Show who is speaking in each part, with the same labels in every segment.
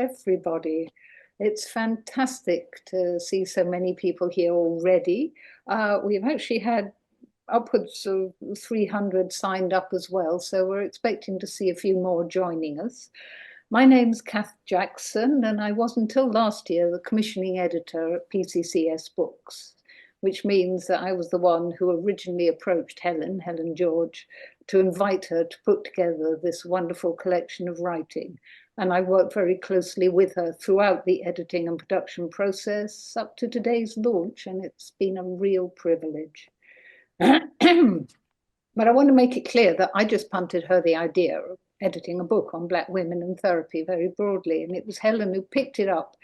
Speaker 1: everybody. It's fantastic to see so many people here already. We've actually had upwards of 300 signed up as well, so we're expecting to see a few more joining us. My name's Kath Jackson, and I was until last year the commissioning editor at PCCS Books, which means that I was the one who originally approached Helen George, to invite her to put together this wonderful collection of writing. And I worked very closely with her throughout the editing and production process up to today's launch, and it's been a real privilege. But I want to make it clear that I just punted her the idea of editing a book on Black women and therapy very broadly, and it was Helen who picked it up,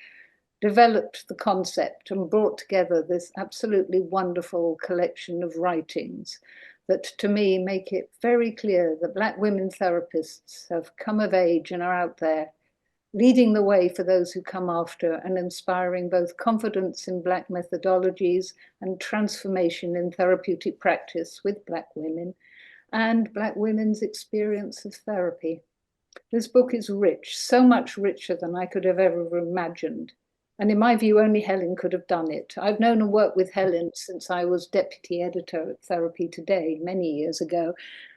Speaker 1: developed the concept, and brought together this absolutely wonderful collection of writings that, to me, make it very clear that Black women therapists have come of age and are out there leading the way for those who come after, and inspiring both confidence in Black methodologies and transformation in therapeutic practice with Black women and Black women's experience of therapy. This book is rich, so much richer than I could have ever imagined. And in my view, only Helen could have done it. I've known and worked with Helen since I was deputy editor at Therapy Today many years ago.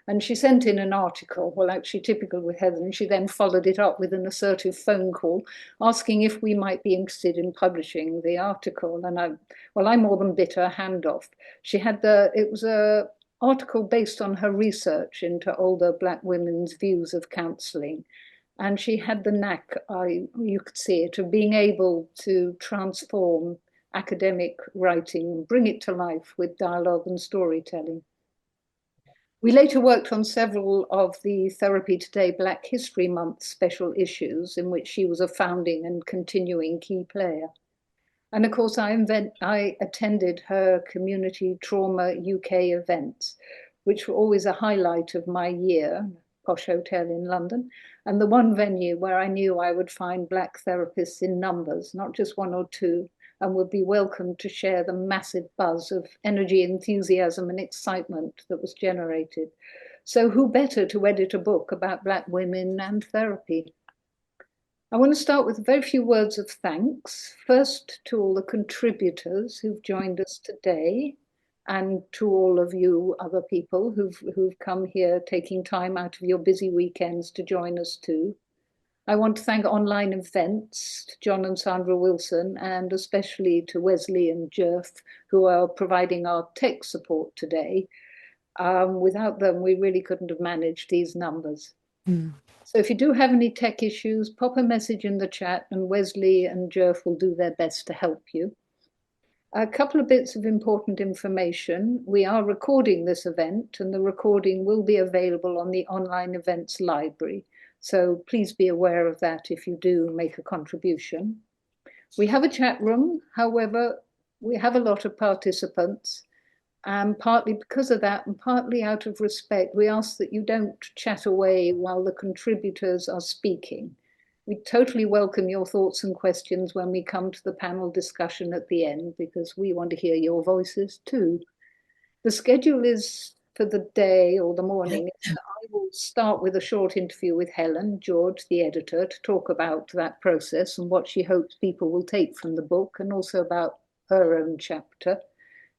Speaker 1: And she sent in an article, well, actually typical with Helen. She then followed it up with an assertive phone call asking if we might be interested in publishing the article. And I more than bit her hand off. It was a article based on her research into older Black women's views of counselling. And she had the knack, you could see it, of being able to transform academic writing and bring it to life with dialogue and storytelling. We later worked on several of the Therapy Today Black History Month special issues, in which she was a founding and continuing key player. And of course, I attended her Community Trauma UK events, which were always a highlight of my year, posh hotel in London, and the one venue where I knew I would find Black therapists in numbers, not just one or two, and would be welcome to share the massive buzz of energy, enthusiasm, and excitement that was generated. So who better to edit a book about Black women and therapy? I want to start with a very few words of thanks. First, to all the contributors who've joined us today, and to all of you other people who've come here taking time out of your busy weekends to join us too. I want to thank Online Events, to John and Sandra Wilson, and especially to Wesley and Jeff, who are providing our tech support today. Without them, we really couldn't have managed these numbers. So if you do have any tech issues, pop a message in the chat, and Wesley and Jeff will do their best to help you. A couple of bits of important information. We are recording this event, and the recording will be available on the Online Events library. So please be aware of that if you do make a contribution. We have a chat room. However, we have a lot of participants. And partly because of that, and partly out of respect, we ask that you don't chat away while the contributors are speaking. We totally welcome your thoughts and questions when we come to the panel discussion at the end, because we want to hear your voices too. The schedule is for the day or the morning. I will start with a short interview with Helen George, the editor, to talk about that process and what she hopes people will take from the book, and also about her own chapter.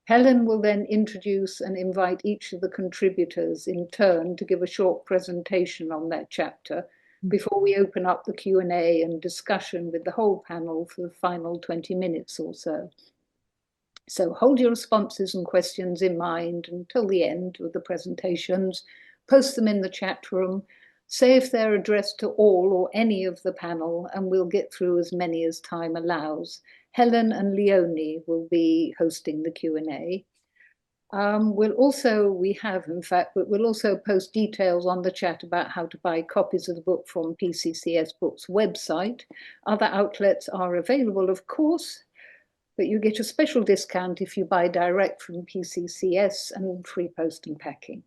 Speaker 1: Helen will then introduce and invite each of the contributors in turn to give a short presentation on their chapter before we open up the Q&A and discussion with the whole panel for the final 20 minutes or so. So hold your responses and questions in mind until the end of the presentations, post them in the chat room, say if they're addressed to all or any of the panel, and we'll get through as many as time allows. Helen and Leonie will be hosting the Q&A. We'll also post details on the chat about how to buy copies of the book from PCCS Books website. Other outlets are available, of course, but you get a special discount if you buy direct from PCCS and free post and packing.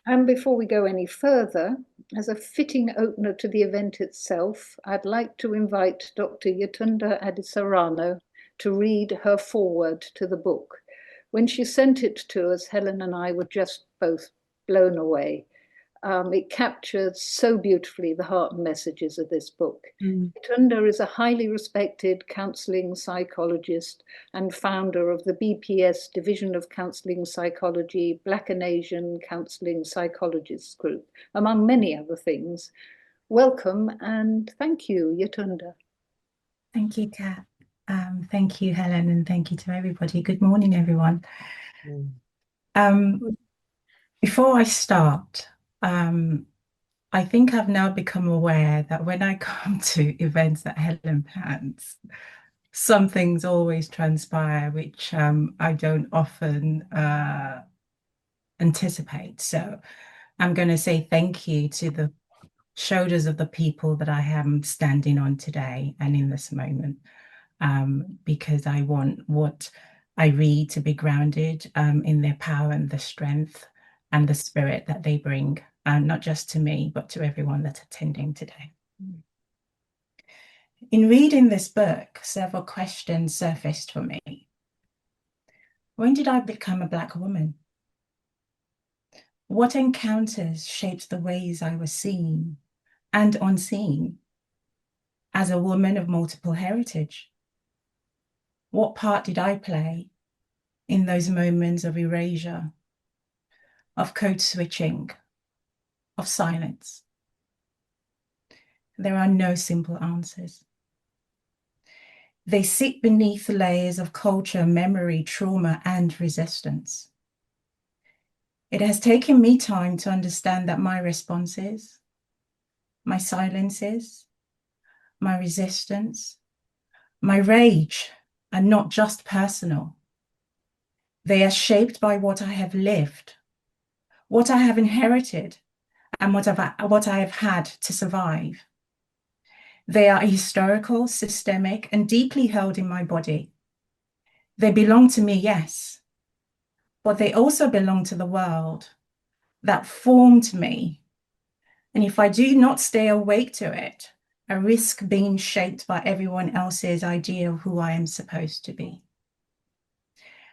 Speaker 1: And before we go any further, as a fitting opener to the event itself, I'd like to invite Dr. Yatunda Adisarano to read her foreword to the book. When she sent it to us, Helen and I were just both blown away. It captures so beautifully the heart and messages of this book.
Speaker 2: Mm.
Speaker 1: Tunda is a highly respected counselling psychologist and founder of the BPS Division of Counselling Psychology, Black and Asian Counselling Psychologists Group, among many other things. Welcome and thank you, Yatunda.
Speaker 2: Thank you, Kat. Thank you, Helen, and thank you to everybody. Good morning, everyone. Um, Before I start, I think I've now become aware that when I come to events that Helen plans, some things always transpire which I don't often anticipate. So I'm going to say thank you to the shoulders of the people that I am standing on today and in this moment, because I want what I read to be grounded in their power and the strength and the spirit that they bring, not just to me, but to everyone that's attending today. In reading this book, several questions surfaced for me. When did I become a Black woman? What encounters shaped the ways I was seen and unseen as a woman of multiple heritage? What part did I play in those moments of erasure, of code switching, of silence? There are no simple answers. They sit beneath layers of culture, memory, trauma, and resistance. It has taken me time to understand that my responses, my silences, my resistance, my rage are not just personal. They are shaped by what I have lived, what I have inherited, and what I have had to survive. They are historical, systemic, and deeply held in my body. They belong to me, yes, but they also belong to the world that formed me. And if I do not stay awake to it, I risk being shaped by everyone else's idea of who I am supposed to be.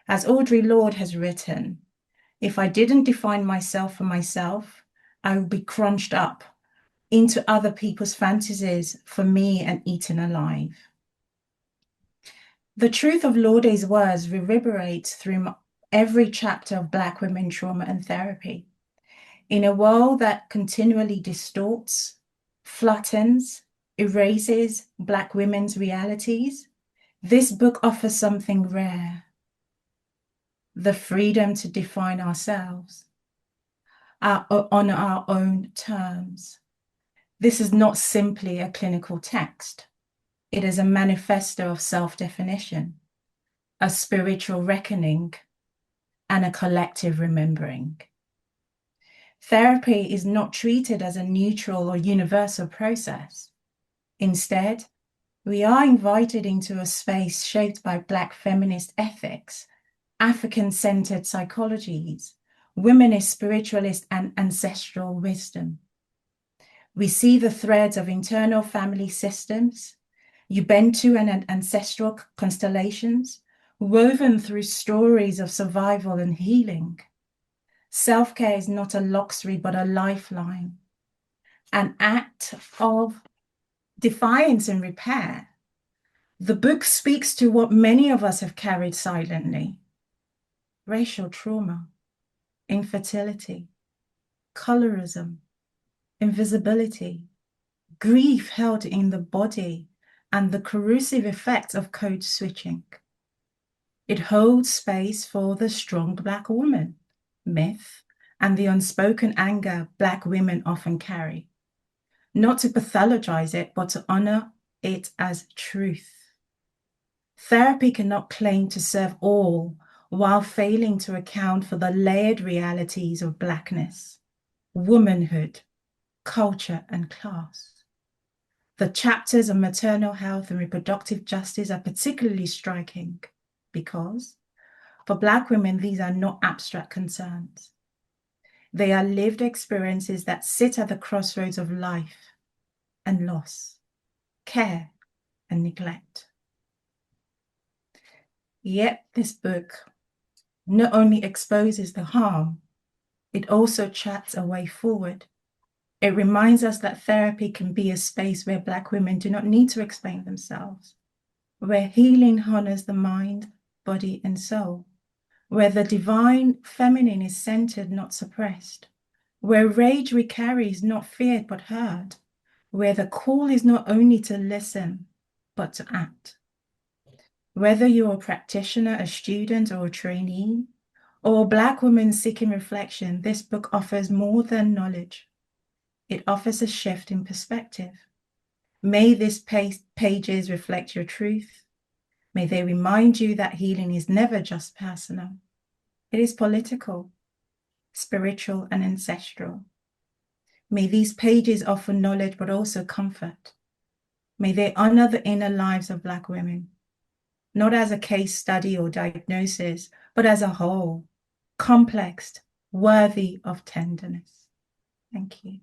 Speaker 2: As Audre Lorde has written, if I didn't define myself for myself, I would be crunched up into other people's fantasies for me and eaten alive. The truth of Laude's words reverberates through every chapter of Black women trauma and therapy. In a world that continually distorts, flattens, erases Black women's realities, this book offers something rare: the freedom to define ourselves on our own terms. This is not simply a clinical text. It is a manifesto of self-definition, a spiritual reckoning, and a collective remembering. Therapy is not treated as a neutral or universal process. Instead, we are invited into a space shaped by Black feminist ethics, African-centered psychologies, womanist, spiritualist, and ancestral wisdom. We see the threads of internal family systems, Ubuntu and ancestral constellations, woven through stories of survival and healing. Self-care is not a luxury, but a lifeline, an act of defiance and repair. The book speaks to what many of us have carried silently: racial trauma, infertility, colorism, invisibility, grief held in the body, and the corrosive effects of code switching. It holds space for the strong Black woman myth and the unspoken anger Black women often carry, not to pathologize it, but to honor it as truth. Therapy cannot claim to serve all while failing to account for the layered realities of Blackness, womanhood, culture, and class. The chapters on maternal health and reproductive justice are particularly striking because, for Black women, these are not abstract concerns. They are lived experiences that sit at the crossroads of life and loss, care and neglect. Yet this book not only exposes the harm, it also charts a way forward It reminds us that therapy can be a space where Black women do not need to explain themselves, where healing honors the mind, body, and soul, where the divine feminine is centered, not suppressed, where rage we carry is not feared but heard, where the call is not only to listen but to act. Whether you're a practitioner, a student, or a trainee, or a Black woman seeking reflection, this book offers more than knowledge. It offers a shift in perspective. May these pages reflect your truth. May they remind you that healing is never just personal. It is political, spiritual, and ancestral. May these pages offer knowledge, but also comfort. May they honor the inner lives of Black women, not as a case study or diagnosis, but as a whole, complex, worthy of tenderness. Thank you.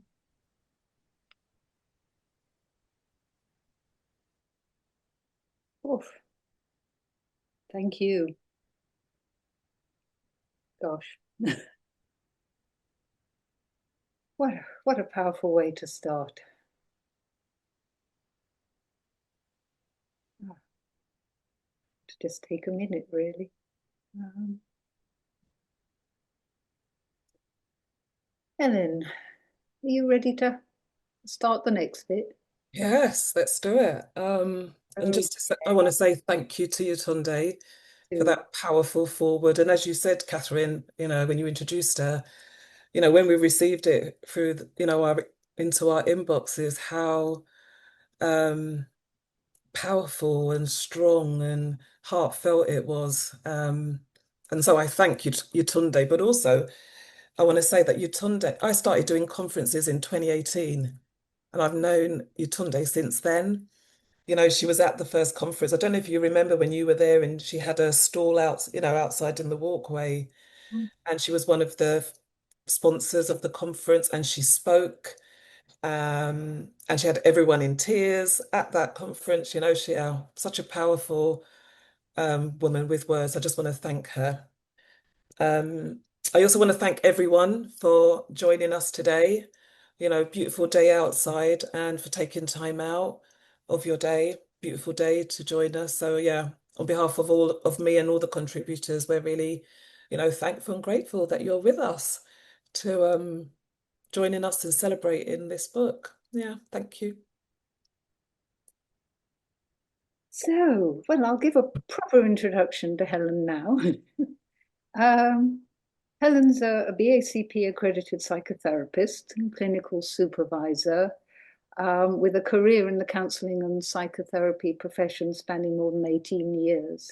Speaker 1: Oof. Thank you. Gosh. What a powerful way to start. Oh, to just take a minute, really. Helen, are you ready to start the next bit?
Speaker 3: Yes, let's do it. And just to say, I want to say thank you to you, Tunde, for
Speaker 1: To
Speaker 3: that powerful forward. And as you said, Catherine, when you introduced her, when we received it through, our into our inboxes, how powerful and strong and heartfelt it was. And so I thank you, Tunde, but also I want to say that Yetunde, I started doing conferences in 2018, and I've known Yetunde since then. She was at the first conference. I don't know if you remember when you were there, and she had a stall out, outside in the walkway, and she was one of the sponsors of the conference, and she spoke, and she had everyone in tears at that conference. Such a powerful woman with words. I just want to thank her. Um, I also want to thank everyone for joining us today. Beautiful day outside, and for taking time out of your day, beautiful day to join us. So yeah, on behalf of all of me and all the contributors, we're really, thankful and grateful that you're with us to joining us and celebrating this book. Yeah, thank you.
Speaker 1: So, well, I'll give a proper introduction to Helen now. Helen's a BACP accredited psychotherapist and clinical supervisor with a career in the counselling and psychotherapy profession spanning more than 18 years.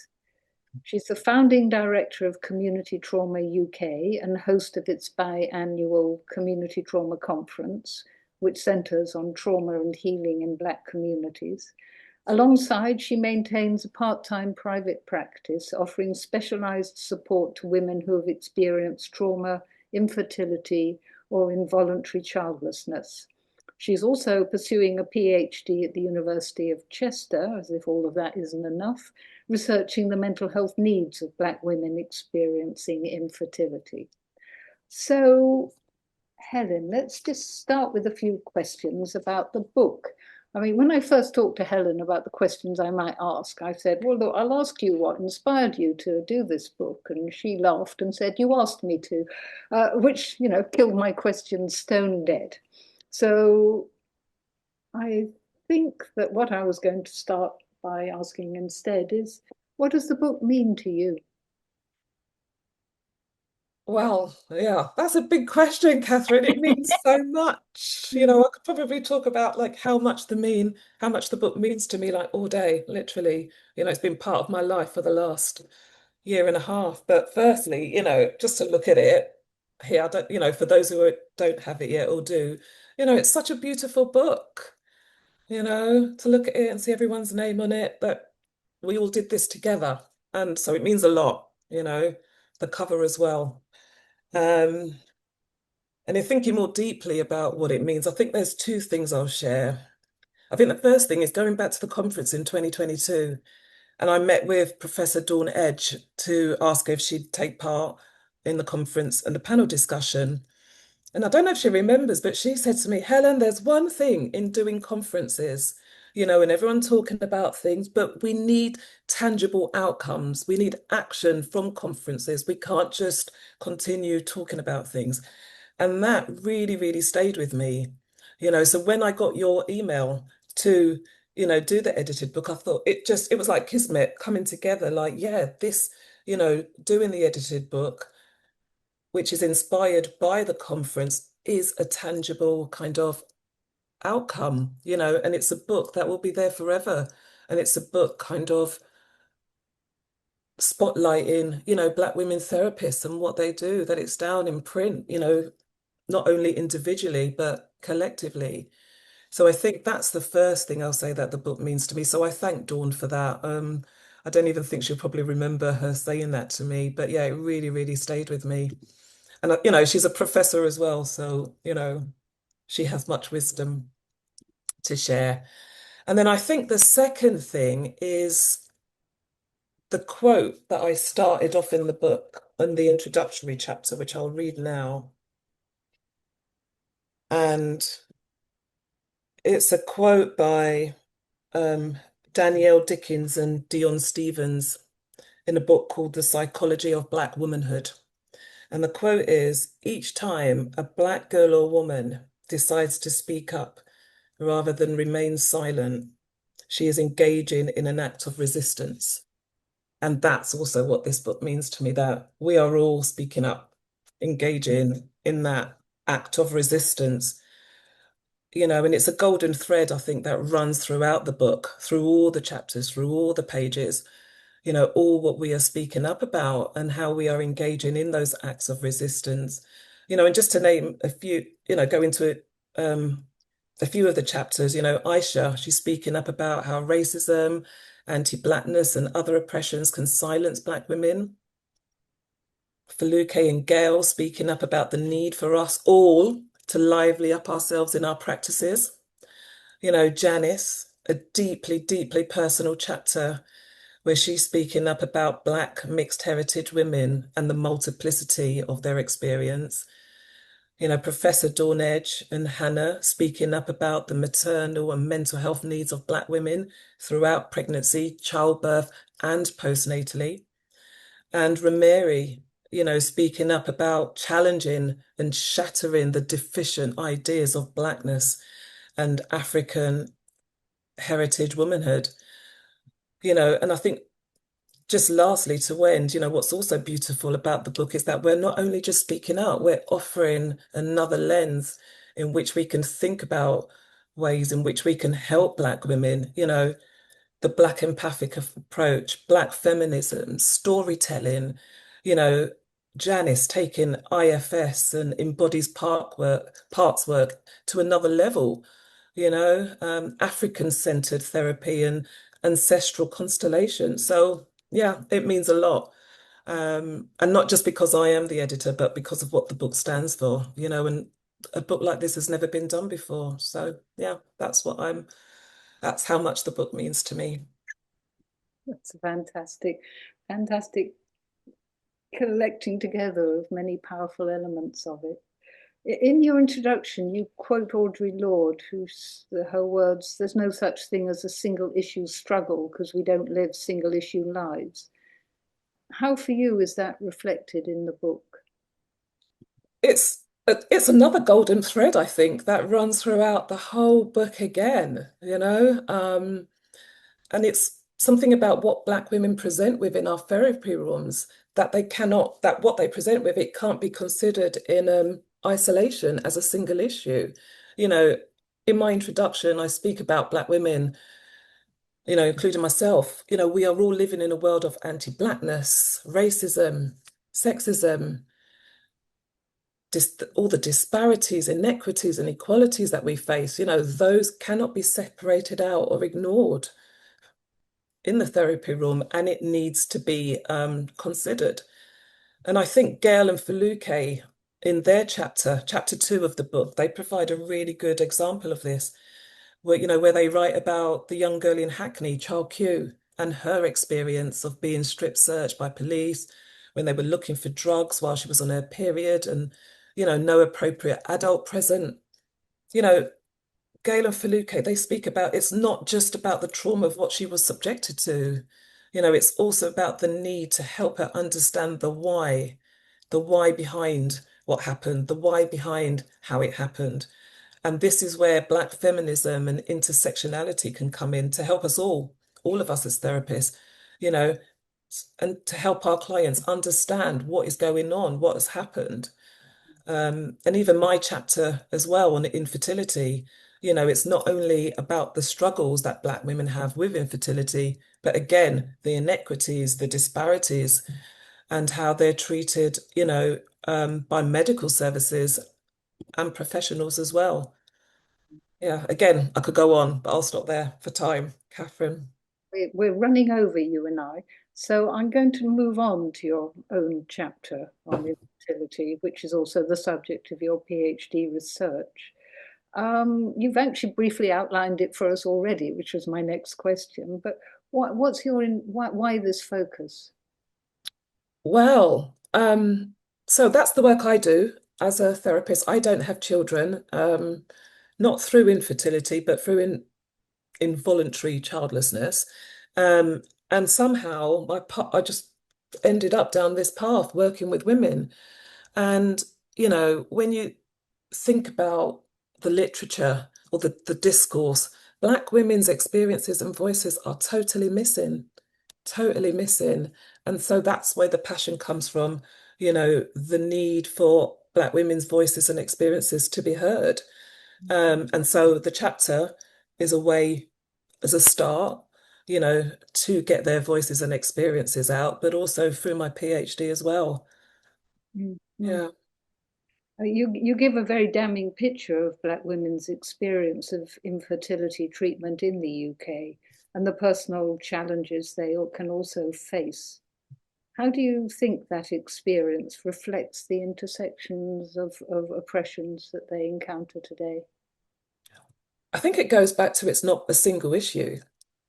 Speaker 1: She's the founding director of Community Trauma UK and host of its biannual Community Trauma Conference, which centres on trauma and healing in Black communities. Alongside, she maintains a part-time private practice offering specialised support to women who have experienced trauma, infertility, or involuntary childlessness. She's also pursuing a PhD at the University of Chester, as if all of that isn't enough, researching the mental health needs of Black women experiencing infertility. So, Helen, let's just start with a few questions about the book. I mean, when I first talked to Helen about the questions I might ask, I said, well, look, I'll ask you what inspired you to do this book. And she laughed and said, you asked me to, which, killed my question stone dead. So I think that what I was going to start by asking instead is, what does the book mean to you?
Speaker 3: Well, yeah, that's a big question, Catherine. It means so much. I could probably talk about like how much the book means to me like all day, literally. It's been part of my life for the last year and a half. But firstly, just to look at it here, I don't, for those who don't have it yet or do, it's such a beautiful book, to look at it and see everyone's name on it, that we all did this together. And so it means a lot, the cover as well. Um, and in thinking more deeply about what it means, I think there's two things I'll share. I think the first thing is going back to the conference in 2022, and I met with Professor Dawn Edge to ask her if she'd take part in the conference and the panel discussion. And I don't know if she remembers, but she said to me, Helen, there's one thing in doing conferences, and everyone talking about things, but we need tangible outcomes. We need action from conferences. We can't just continue talking about things. And that really, really stayed with me. So when I got your email to, do the edited book, I thought it was like kismet coming together, like, yeah, this, doing the edited book, which is inspired by the conference, is a tangible kind of outcome, and it's a book that will be there forever. And it's a book kind of spotlighting, Black women therapists and what they do, that it's down in print, not only individually, but collectively. So I think that's the first thing I'll say that the book means to me. So I thank Dawn for that. I don't even think she'll probably remember her saying that to me, but yeah, it really, really stayed with me. And she's a professor as well, so she has much wisdom to share. And then I think the second thing is the quote that I started off in the book in the introductory chapter, which I'll read now. And it's a quote by Danielle Dickens and Dion Stevens in a book called The Psychology of Black Womanhood. And the quote is, each time a Black girl or woman decides to speak up rather than remain silent, she is engaging in an act of resistance. And that's also what this book means to me, that we are all speaking up, engaging in that act of resistance. And it's a golden thread, I think, that runs throughout the book, through all the chapters, through all the pages, all what we are speaking up about and how we are engaging in those acts of resistance. And just to name a few, go into a few of the chapters, Aisha, she's speaking up about how racism, anti-Blackness, and other oppressions can silence Black women. Feluke and Gail speaking up about the need for us all to lively up ourselves in our practices. Janice, a deeply, deeply personal chapter where she's speaking up about Black mixed heritage women and the multiplicity of their experience. Professor Dawn Edge and Hannah speaking up about the maternal and mental health needs of Black women throughout pregnancy, childbirth, and postnatally. And Rameri, speaking up about challenging and shattering the deficient ideas of Blackness and African heritage womanhood. And I think just lastly to end, what's also beautiful about the book is that we're not only just speaking out, we're offering another lens in which we can think about ways in which we can help Black women, the Black empathic approach, Black feminism, storytelling, you know, Janice taking IFS and embodies parts work to another level, African-centered therapy and ancestral constellation. So yeah, it means a lot. And not just because I am the editor, but because of what the book stands for, and a book like this has never been done before. So yeah, that's how much the book means to me.
Speaker 1: That's fantastic, fantastic collecting together of many powerful elements of it. In your introduction, you quote Audre Lorde, her words, there's no such thing as a single issue struggle because we don't live single issue lives. How for you is that reflected in the book?
Speaker 3: It's another golden thread, I think, that runs throughout the whole book again, and it's something about what Black women present with in our therapy rooms that what they present with, it can't be considered in isolation as a single issue. You know, in my introduction, I speak about Black women, including myself. We are all living in a world of anti-Blackness, racism, sexism, all the disparities, inequities, and equalities that we face, those cannot be separated out or ignored in the therapy room, and it needs to be considered. And I think Gail and Feluke, in their chapter 2 of the book, they provide a really good example of this, where they write about the young girl in Hackney, Child Q, and her experience of being strip searched by police when they were looking for drugs while she was on her period, and no appropriate adult present. You know, Gail and Feluke, they speak about it's not just about the trauma of what she was subjected to. It's also about the need to help her understand the why behind what happened, the why behind how it happened. And this is where Black feminism and intersectionality can come in to help us all of us as therapists, you know, and to help our clients understand what is going on, what has happened. And even my chapter as well on infertility, it's not only about the struggles that Black women have with infertility, but again, the inequities, the disparities, and how they're treated, by medical services and professionals as well. Yeah, again, I could go on, but I'll stop there for time. Catherine.
Speaker 1: We're running over, you and I. So I'm going to move on to your own chapter on infertility, which is also the subject of your PhD research. You've actually briefly outlined it for us already, which was my next question. But why this focus?
Speaker 3: Well, so that's the work I do as a therapist. I don't have children, not through infertility, but through involuntary childlessness. Um, and somehow I just ended up down this path working with women. And, when you think about the literature or the discourse, Black women's experiences and voices are totally missing. And so that's where the passion comes from, the need for Black women's voices and experiences to be heard. And so the chapter is a way, as a start, to get their voices and experiences out, but also through my PhD as well.
Speaker 1: Mm, mm.
Speaker 3: Yeah.
Speaker 1: You give a very damning picture of Black women's experience of infertility treatment in the UK and the personal challenges they can also face. How do you think that experience reflects the intersections of oppressions that they encounter today?
Speaker 3: I think it goes back to it's not a single issue.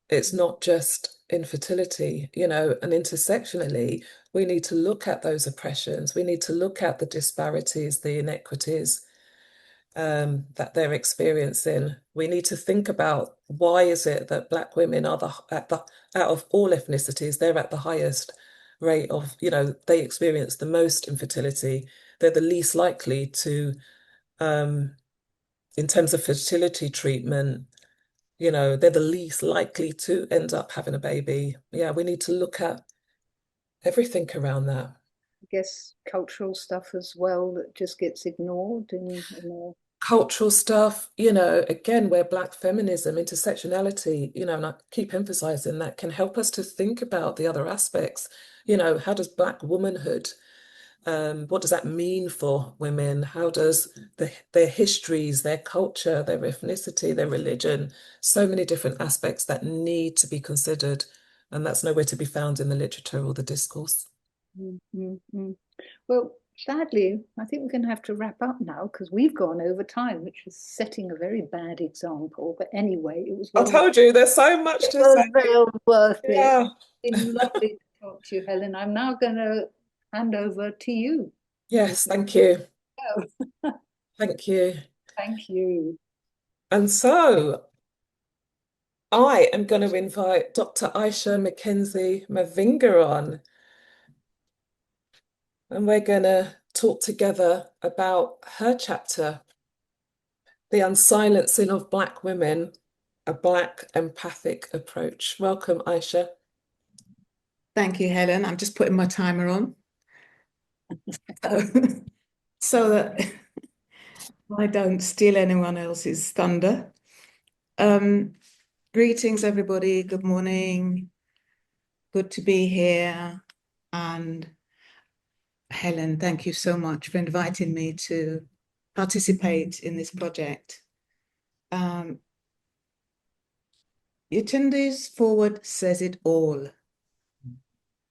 Speaker 3: It's not just infertility, and intersectionally, we need to look at those oppressions. We need to look at the disparities, the inequities, that they're experiencing. We need to think about why is it that Black women are out of all ethnicities, they're at the highest rate of, they experience the most infertility. They're the least likely to, in terms of fertility treatment, they're the least likely to end up having a baby. Yeah, we need to look at everything around that.
Speaker 1: I guess cultural stuff as well that just gets ignored in
Speaker 3: Cultural stuff, again, where Black feminism, intersectionality, and I keep emphasizing that can help us to think about the other aspects. How does Black womanhood, what does that mean for women? How does their histories, their culture, their ethnicity, their religion, so many different aspects that need to be considered, and that's nowhere to be found in the literature or the discourse.
Speaker 1: Mm, mm, mm. Well, sadly, I think we're going to have to wrap up now because we've gone over time, which is setting a very bad example. But anyway, it was
Speaker 3: I told you there's so much to say.
Speaker 1: well worth it.
Speaker 3: Yeah.
Speaker 1: It's been lovely to talk to you, Helen. I'm now going to hand over to you.
Speaker 3: Yes, thank you. Thank you.
Speaker 1: Thank you.
Speaker 3: And so I am going to invite Dr. Aisha Mackenzie Mavinga on, and we're going to talk together about her chapter, The Unsilencing of Black Women, a Black Empathic Approach. Welcome, Aisha.
Speaker 2: Thank you, Helen. I'm just putting my timer on so that I don't steal anyone else's thunder. Greetings, everybody. Good morning. Good to be here. And Helen, thank you so much for inviting me to participate in this project. Yetunde's forward says it all.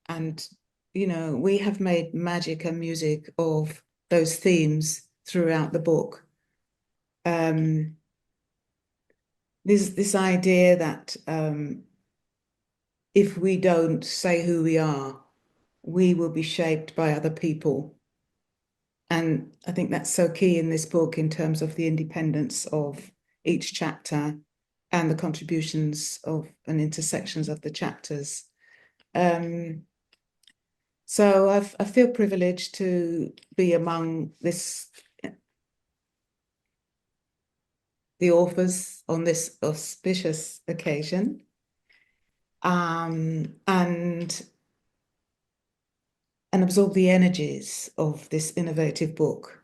Speaker 2: And, we have made magic and music of those themes throughout the book. This idea that if we don't say who we are, we will be shaped by other people. And I think that's so key in this book in terms of the independence of each chapter and the contributions of and intersections of the chapters. So I feel privileged to be among the authors on this auspicious occasion, and absorb the energies of this innovative book,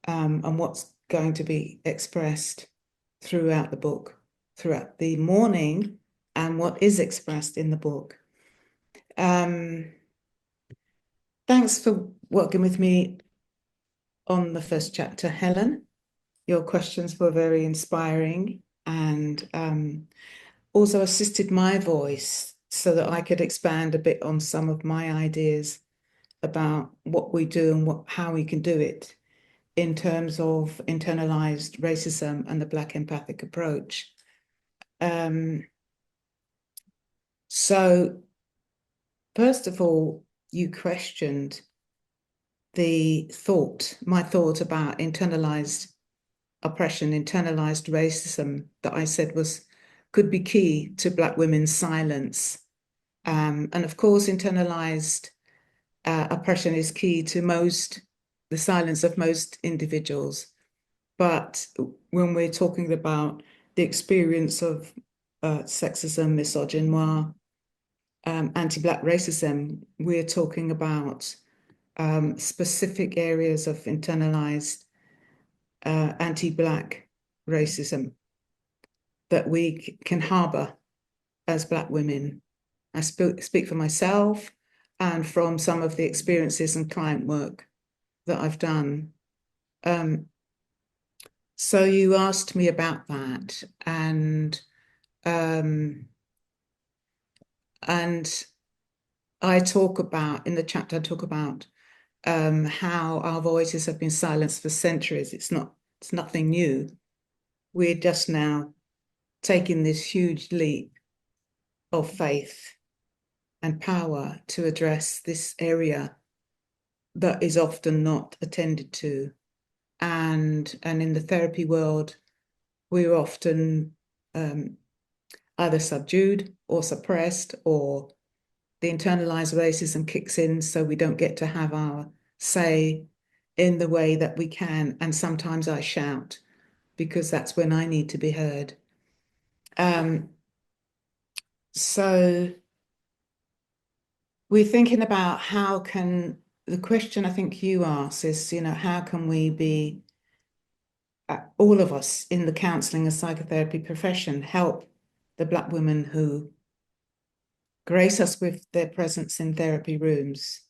Speaker 2: and what's going to be expressed throughout the book, throughout the morning, and what is expressed in the book. Thanks for working with me on the first chapter, Helen. Your questions were very inspiring and also assisted my voice so that I could expand a bit on some of my ideas about what we do and how we can do it in terms of internalized racism and the Black empathic approach. So first of all, you questioned my thought about internalized oppression, internalized racism that I said could be key to Black women's silence. And of course, internalized oppression is key to the silence of most individuals. But when we're talking about the experience of sexism, misogynoir, anti-Black racism, we're talking about specific areas of internalized anti-Black racism that we can harbor as Black women. I speak for myself and from some of the experiences and client work that I've done. So you asked me about that, and I talk about, in the chapter, I talk about how our voices have been silenced for centuries. It's nothing new. We're just now taking this huge leap of faith and power to address this area that is often not attended to. And in the therapy world, we're often either subdued or suppressed, or the internalized racism kicks in, so we don't get to have our say in the way that we can. And sometimes I shout because that's when I need to be heard. So we're thinking about the question I think you asked is, how can we be, all of us in the counselling and psychotherapy profession, help the Black women who grace us with their presence in therapy rooms?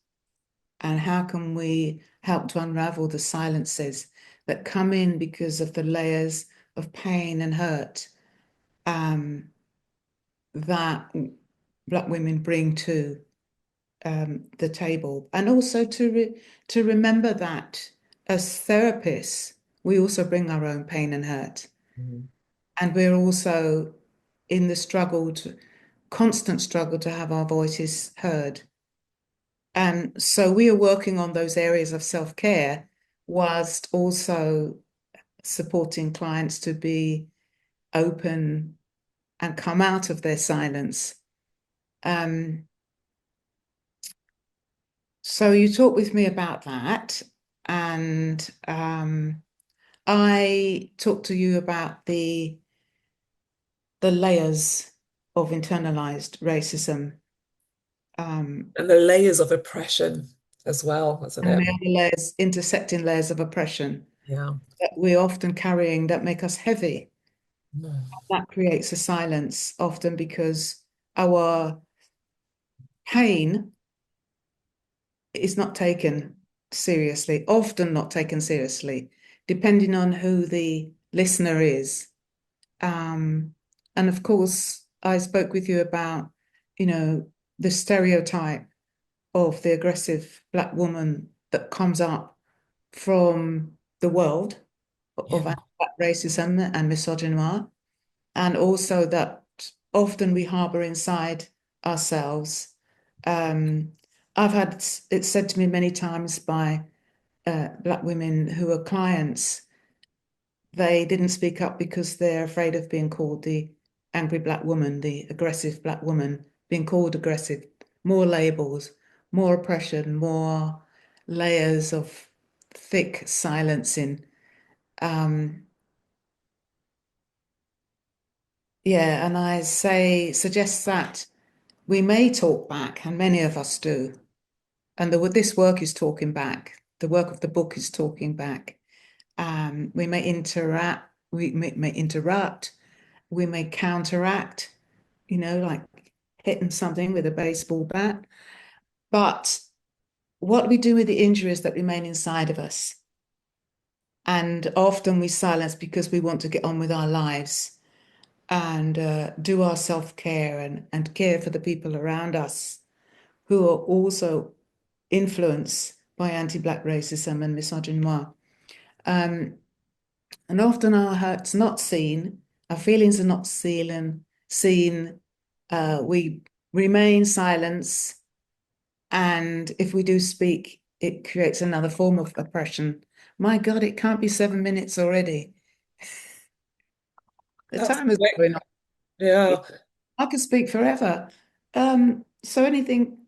Speaker 2: And how can we help to unravel the silences that come in because of the layers of pain and hurt that Black women bring to the table? And also to remember that as therapists, we also bring our own pain and hurt. And we're also in the constant struggle to have our voices heard. And so we are working on those areas of self-care whilst also supporting clients to be open and come out of their silence. So you talked with me about that, and I talked to you about the layers of internalized racism.
Speaker 3: And the layers of oppression as well, isn't
Speaker 2: And
Speaker 3: it?
Speaker 2: the other layers, intersecting layers of oppression
Speaker 3: Yeah.
Speaker 2: that we're often carrying that make us heavy.
Speaker 3: Mm.
Speaker 2: That creates a silence, often because our pain is not taken seriously, often not taken seriously, depending on who the listener is. And of course, I spoke with you about, the stereotype of the aggressive Black woman that comes up from the world of
Speaker 3: Yeah.
Speaker 2: Black racism and misogynoir, and also that often we harbour inside ourselves. I've had it said to me many times by Black women who are clients, they didn't speak up because they're afraid of being called the angry Black woman, the aggressive Black woman, being called aggressive, more labels, more oppression, more layers of thick silencing. Um, yeah, and I suggest that we may talk back, and many of us do. And this work is talking back. The work of the book is talking back. We may interact, we may interrupt, we may counteract, like hitting something with a baseball bat. But what we do with the injuries that remain inside of us, and often we silence because we want to get on with our lives and do our self-care and care for the people around us who are also influenced by anti-Black racism and misogynoir. And often our hurt's not seen, our feelings are not seen. We remain silent, and if we do speak, it creates another form of oppression. My God, it can't be 7 minutes already. The
Speaker 3: That's
Speaker 2: time is
Speaker 3: quick.
Speaker 2: going on.
Speaker 3: Yeah.
Speaker 2: I could speak forever. So anything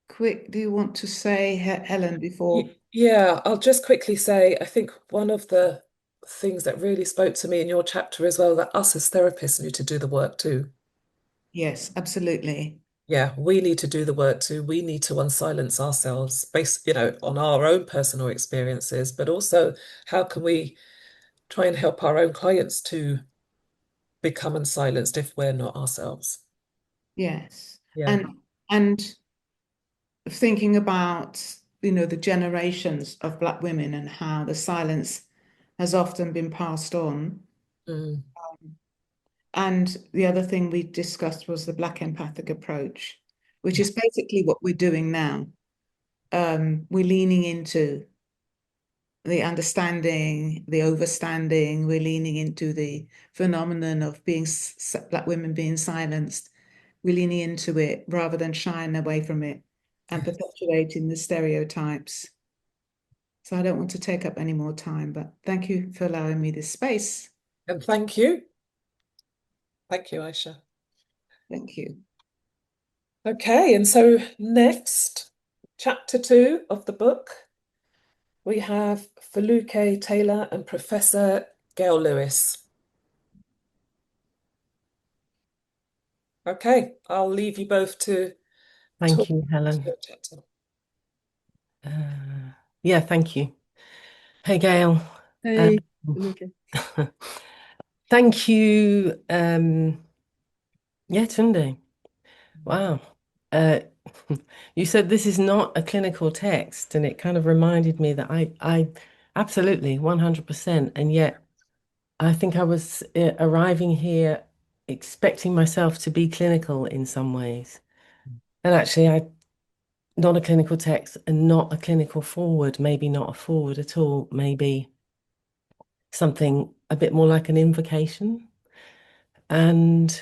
Speaker 2: quick do you want to say, Helen, before?
Speaker 3: Yeah, I'll just quickly say, I think one of the things that really spoke to me in your chapter as well, that us as therapists need to do the work too.
Speaker 2: Yes, absolutely.
Speaker 3: Yeah, we need to do the work too. We need to unsilence ourselves based, on our own personal experiences, but also how can we try and help our own clients to become unsilenced if we're not ourselves?
Speaker 2: Yes.
Speaker 3: Yeah.
Speaker 2: And thinking about, the generations of Black women and how the silence has often been passed on.
Speaker 3: Mm.
Speaker 2: And the other thing we discussed was the Black empathic approach, which
Speaker 3: Yeah.
Speaker 2: is basically what we're doing now. We're leaning into the understanding, the overstanding, we're leaning into the phenomenon of Black women being silenced. We're leaning into it rather than shying away from it and
Speaker 3: Yes.
Speaker 2: perpetuating the stereotypes. So I don't want to take up any more time, but thank you for allowing me this space.
Speaker 3: And thank you. Thank you, Aisha.
Speaker 2: Thank you.
Speaker 3: Okay, and so next, chapter 2 of the book, we have Feluke Taylor and Professor Gail Lewis. Okay, I'll leave you both to
Speaker 4: Thank
Speaker 3: talk
Speaker 4: you,
Speaker 3: to
Speaker 4: Helen.
Speaker 3: your chapter.
Speaker 4: Yeah, thank you. Hey, Gail.
Speaker 5: Hey,
Speaker 4: Um,
Speaker 5: okay.
Speaker 4: thank you. Yeah, Tunde. Wow. Uh, you said this is not a clinical text, and it kind of reminded me that I absolutely 100%. And yet, I think I was arriving here expecting myself to be clinical in some ways. And actually, not a clinical text and not a clinical forward, maybe not a forward at all, maybe something a bit more like an invocation. And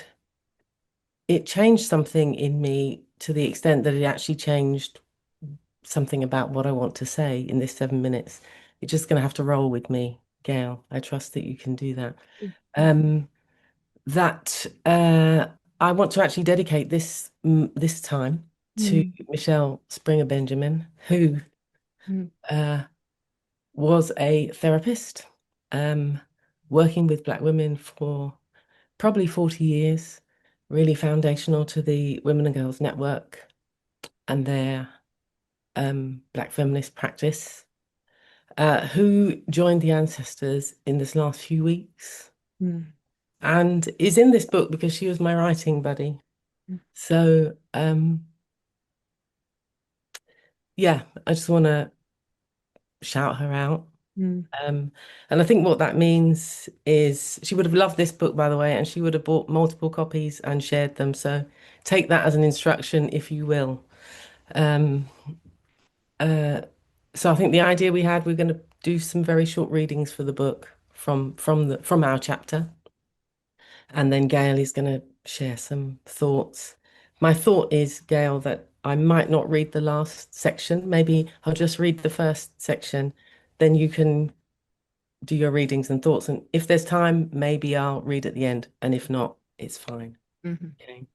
Speaker 4: it changed something in me to the extent that it actually changed something about what I want to say in this 7 minutes. You're just going to have to roll with me, Gail. I trust that you can do that. Um, that I want to actually dedicate this time to
Speaker 5: Mm,
Speaker 4: Michelle Springer Benjamin, who
Speaker 5: mm,
Speaker 4: uh, was a therapist, um, working with Black women for probably 40 years, really foundational to the Women and Girls Network and their Black feminist practice, who joined the ancestors in this last few weeks
Speaker 5: mm,
Speaker 4: and is in this book because she was my writing buddy.
Speaker 5: mm,
Speaker 4: So, yeah, I just want to shout her out.
Speaker 5: mm.
Speaker 4: And I think what that means is she would have loved this book, by the way, and she would have bought multiple copies and shared them. So take that as an instruction, if you will. Um, uh, so I think the idea we had, we're going to do some very short readings for the book from our chapter, and then Gail is going to share some thoughts. My thought is, Gail, that I might not read the last section. Maybe I'll just read the first section then you can do your readings and thoughts. And if there's time, maybe I'll read at the end. And if not, it's fine. Okay.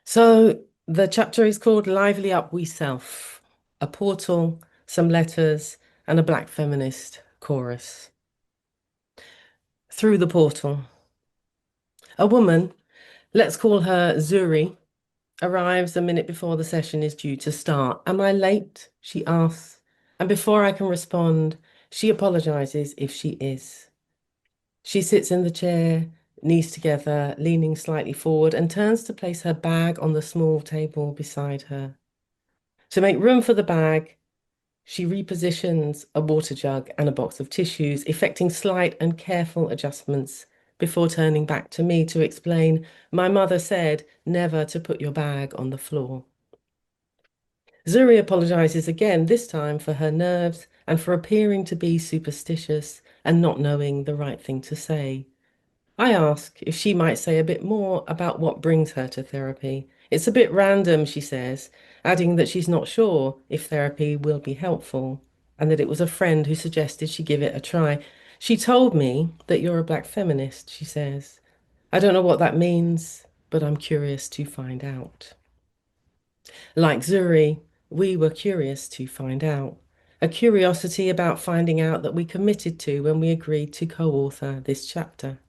Speaker 4: So the chapter is called Lively Up We Self, a portal, some letters, and a Black feminist chorus. Through the portal. A woman, let's call her Zuri, arrives a minute before the session is due to start. Am I late? She asks. And before I can respond, she apologizes if she is. She sits in the chair, knees together, leaning slightly forward, and turns to place her bag on the small table beside her. To make room for the bag, she repositions a water jug and a box of tissues, effecting slight and careful adjustments before turning back to me to explain, my mother said never to put your bag on the floor. Zuri apologizes again, this time for her nerves and for appearing to be superstitious and not knowing the right thing to say. I ask if she might say a bit more about what brings her to therapy. It's a bit random, she says, adding that she's not sure if therapy will be helpful and that it was a friend who suggested she give it a try. She told me that you're a Black feminist, she says. I don't know what that means, but I'm curious to find out. Like Zuri, we were curious to find out. A curiosity about finding out that we committed to when we agreed to co-author this chapter.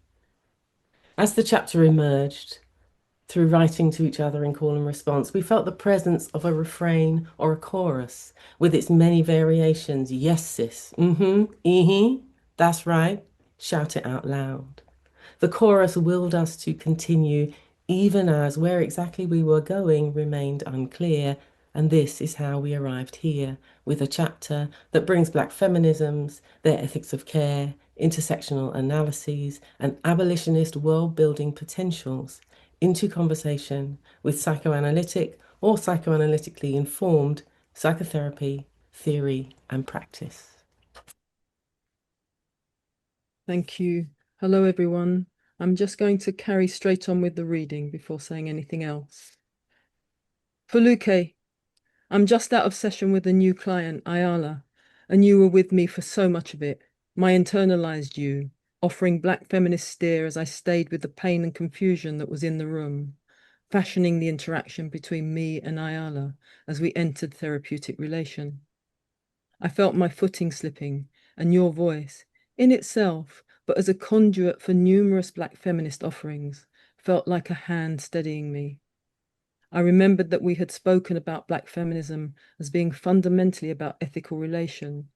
Speaker 4: As the chapter emerged, through writing to each other in call and response, we felt the presence of a refrain or a chorus with its many variations. Yes, sis. That's right. Shout it out loud. The chorus willed us to continue, even as where exactly we were going remained unclear. And this is how we arrived here, with a chapter that brings Black feminisms, their ethics of care, intersectional analyses, and abolitionist world-building potentials into conversation with psychoanalytic or psychoanalytically informed psychotherapy, theory, and practice.
Speaker 5: Thank you. Hello, everyone. I'm just going to carry straight on with the reading before saying anything else. For Luque, I'm just out of session with a new client, Ayala, and you were with me for so much of it. My internalized you, offering Black feminist steer as I stayed with the pain and confusion that was in the room, fashioning the interaction between me and Ayala as we entered therapeutic relation. I felt my footing slipping, and your voice, in itself, but as a conduit for numerous Black feminist offerings, felt like a hand steadying me. I remembered that we had spoken about Black feminism as being fundamentally about ethical relation,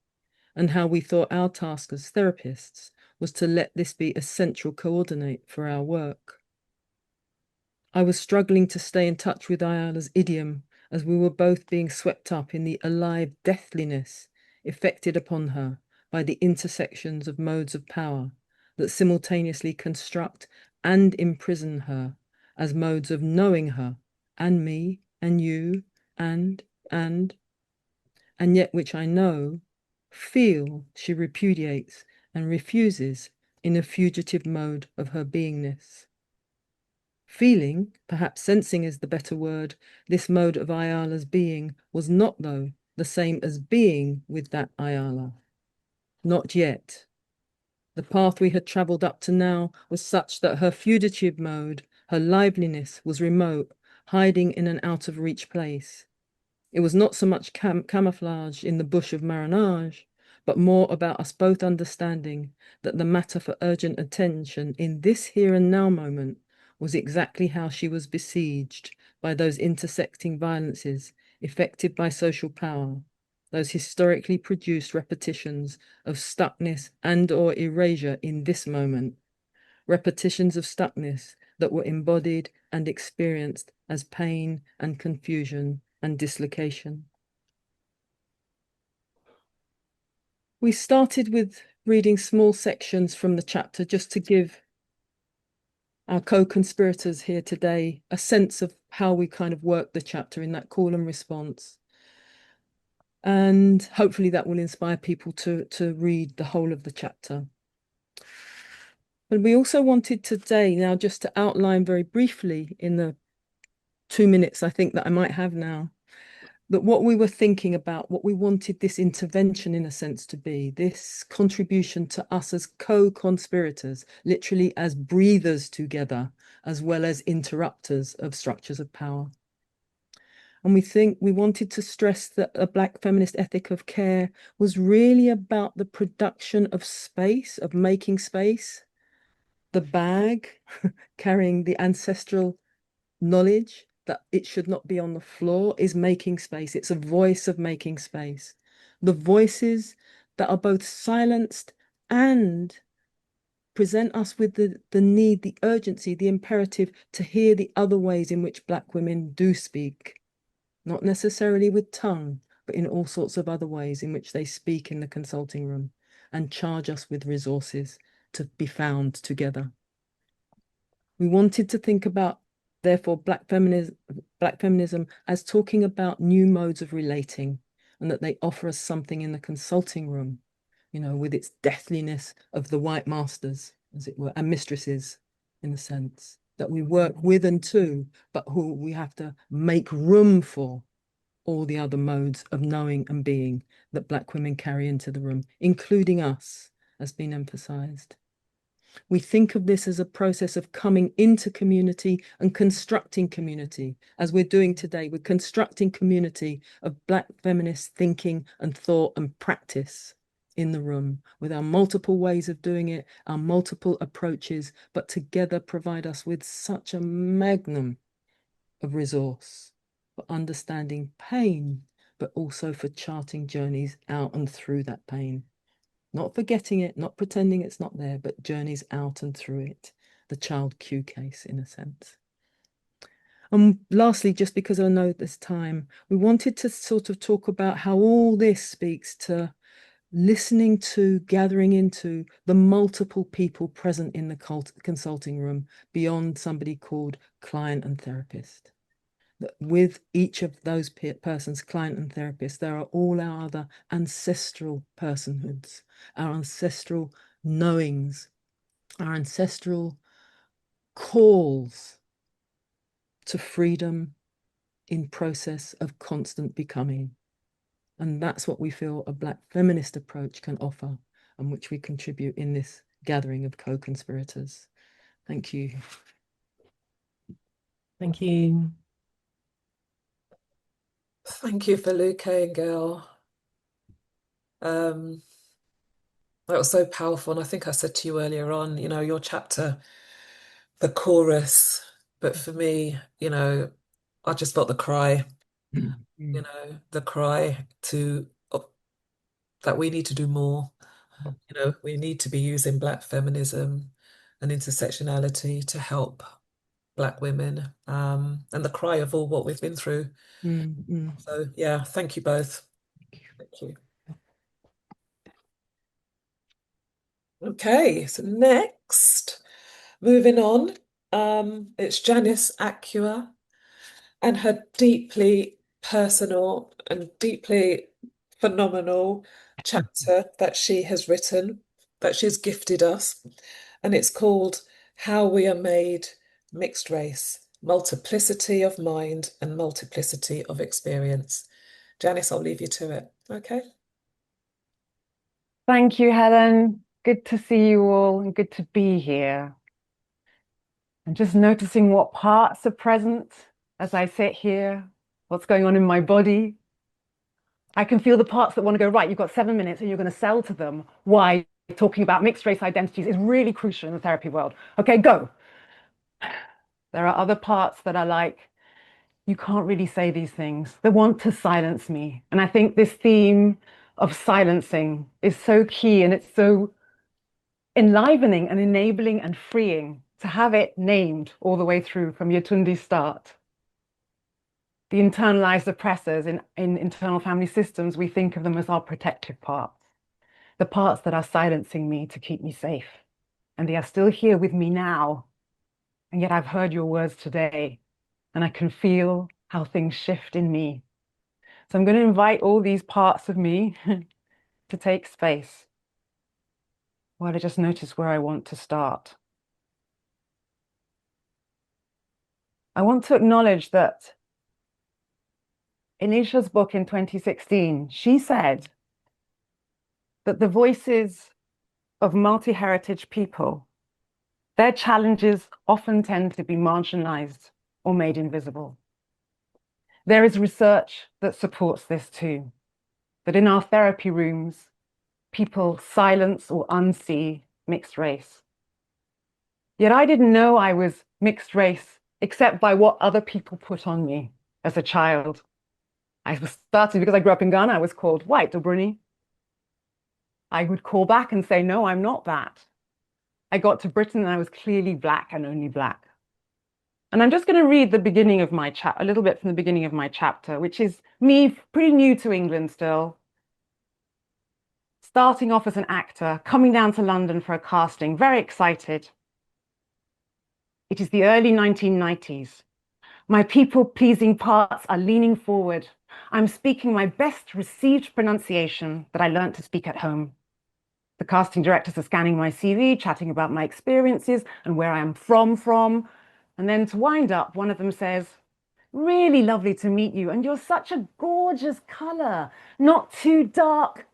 Speaker 5: and how we thought our task as therapists was to let this be a central coordinate for our work. I was struggling to stay in touch with Ayala's idiom as we were both being swept up in the alive deathliness effected upon her by the intersections of modes of power that simultaneously construct and imprison her as modes of knowing her and me and you and yet which I know, feel she repudiates and refuses in a fugitive mode of her beingness. Feeling, perhaps sensing is the better word, this mode of Ayala's being was not, though, the same as being with that Ayala. Not yet. The path we had travelled up to now was such that her fugitive mode, her liveliness, was remote, hiding in an out-of-reach place. It was not so much camouflage in the bush of Marinage, but more about us both understanding that the matter for urgent attention in this here and now moment was exactly how she was besieged by those intersecting violences effected by social power, those historically produced repetitions of stuckness and or erasure in this moment, repetitions of stuckness that were embodied and experienced as pain and confusion and dislocation. We started with reading small sections from the chapter just to give our co-conspirators here today a sense of how we kind of work the chapter in that call and response. And hopefully that will inspire people to read the whole of the chapter. But we also wanted today now just to outline very briefly in the 2 minutes I think that I might have now, that what we were thinking about, what we wanted this intervention in a sense to be, this contribution to us as co-conspirators, literally as breathers together, as well as interrupters of structures of power. And we wanted to stress that a Black feminist ethic of care was really about the production of space, of making space, the bag carrying the ancestral knowledge that it should not be on the floor is making space. It's a voice of making space. The voices that are both silenced and present us with the need, the urgency, the imperative to hear the other ways in which Black women do speak, not necessarily with tongue, but in all sorts of other ways in which they speak in the consulting room and charge us with resources to be found together. We wanted to think about, therefore, Black feminism as talking about new modes of relating, and that they offer us something in the consulting room, you know, with its deathliness of the white masters, as it were, and mistresses, in a sense, that we work with and to, but who we have to make room for all the other modes of knowing and being that Black women carry into the room, including us, has been emphasized. We think of this as a process of coming into community and constructing community, as we're doing today. We're constructing community of Black feminist thinking and thought and practice in the room, with our multiple ways of doing it, our multiple approaches, but together provide us with such a magnum of resource for understanding pain, but also for charting journeys out and through that pain. Not forgetting it, not pretending it's not there, but journeys out and through it. The child Q case, in a sense. And lastly, just because I know this time, we wanted to sort of talk about how all this speaks to listening to, gathering into the multiple people present in the consulting room beyond somebody called client and therapist. That with each of those persons, client and therapist, there are all our other ancestral personhoods, our ancestral knowings, our ancestral calls to freedom in process of constant becoming. And that's what we feel a Black feminist approach can offer, and which we contribute in this gathering of co-conspirators. Thank you.
Speaker 4: Thank you.
Speaker 3: Thank you for Luke and Gail. That was so powerful. And I think I said to you earlier on, you know, your chapter, the chorus, but for me, you know, I just felt the cry, you know, the cry that we need to do more. You know, we need to be using Black feminism and intersectionality to help Black women, and the cry of all what we've been through. So yeah, thank you both. Thank you. Okay, so next, moving on, it's Janice Acua and her deeply personal and deeply phenomenal chapter that she has written, that she's gifted us, and it's called How We Are Made Mixed Race, Multiplicity of Mind and Multiplicity of Experience. Janice, I'll leave you to it. Okay.
Speaker 6: Thank you, Helen. Good to see you all and good to be here. I'm just noticing what parts are present as I sit here, what's going on in my body. I can feel the parts that want to go, right, you've got 7 minutes and you're going to sell to them why talking about mixed race identities is really crucial in the therapy world. Okay, go. There are other parts that are like, you can't really say these things. They want to silence me. And I think this theme of silencing is so key, and it's so enlivening and enabling and freeing to have it named all the way through from Yetunde's start. The internalized oppressors in internal family systems, we think of them as our protective parts, the parts that are silencing me to keep me safe. And they are still here with me now. And yet I've heard your words today, and I can feel how things shift in me. So I'm going to invite all these parts of me to take space while I just notice where I want to start. I want to acknowledge that in Isha's book in 2016, she said that the voices of multi-heritage people, their challenges often tend to be marginalized or made invisible. There is research that supports this too, that in our therapy rooms, people silence or unsee mixed race. Yet I didn't know I was mixed race except by what other people put on me as a child. I started because I grew up in Ghana, I was called white or bruni. I would call back and say, no, I'm not that. I got to Britain and I was clearly black and only black. And I'm just going to read the beginning of my a little bit from the beginning of my chapter, which is me pretty new to England still, starting off as an actor, coming down to London for a casting, very excited. It is the early 1990s. My people-pleasing parts are leaning forward. I'm speaking my best received pronunciation that I learned to speak at home. The casting directors are scanning my CV, chatting about my experiences and where I am from. And then to wind up, one of them says, really lovely to meet you. And you're such a gorgeous color, not too dark.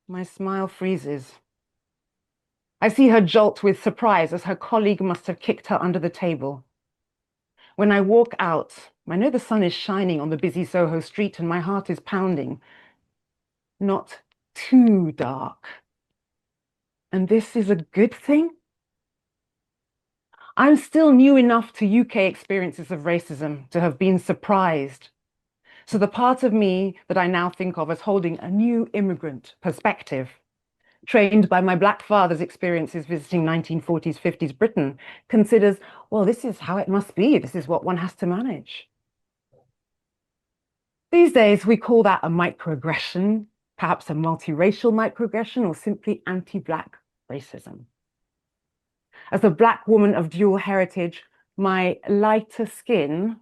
Speaker 6: My smile freezes. I see her jolt with surprise as her colleague must have kicked her under the table. When I walk out, I know the sun is shining on the busy Soho street and my heart is pounding. Not too dark. And this is a good thing? I'm still new enough to UK experiences of racism to have been surprised. So the part of me that I now think of as holding a new immigrant perspective, trained by my black father's experiences visiting 1940s, 50s Britain, considers, well, this is how it must be. This is what one has to manage. These days, we call that a microaggression, perhaps a multiracial microaggression, or simply anti-black racism. As a black woman of dual heritage, my lighter skin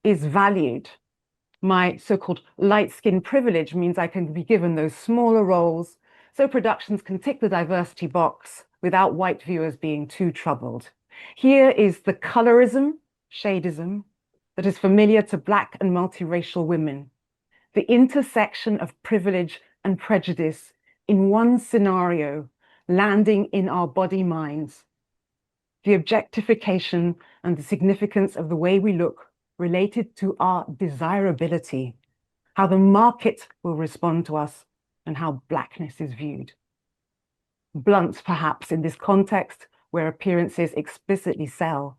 Speaker 6: is valued. My so-called light skin privilege means I can be given those smaller roles, so productions can tick the diversity box without white viewers being too troubled. Here is the colorism, shadeism, that is familiar to black and multiracial women. The intersection of privilege and prejudice in one scenario, landing in our body minds. The objectification and the significance of the way we look related to our desirability, how the market will respond to us, and how blackness is viewed. Blunt, perhaps, in this context where appearances explicitly sell,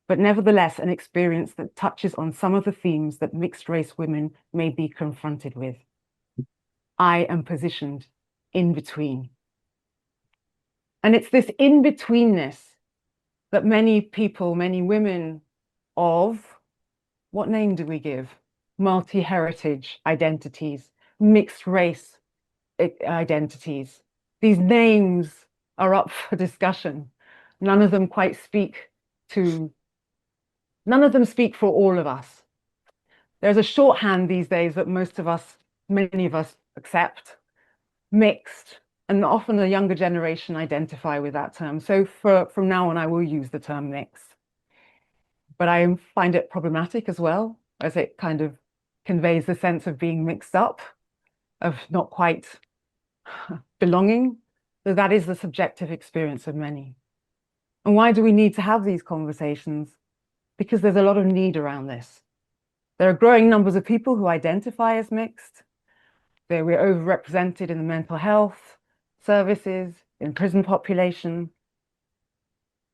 Speaker 6: but nevertheless an experience that touches on some of the themes that mixed-race women may be confronted with. I am positioned in between. And it's this in-betweenness that many people, many women of, what name do we give? Multi-heritage identities, mixed race identities. These names are up for discussion. None of them quite speak to, none of them speak for all of us. There's a shorthand these days that most of us, many of us accept, mixed, and often the younger generation identify with that term. So from now on, I will use the term mixed. But I find it problematic as well, as it kind of conveys the sense of being mixed up, of not quite belonging. So that is the subjective experience of many. And why do we need to have these conversations? Because there's a lot of need around this. There are growing numbers of people who identify as mixed. We're overrepresented in the mental health services, in prison population.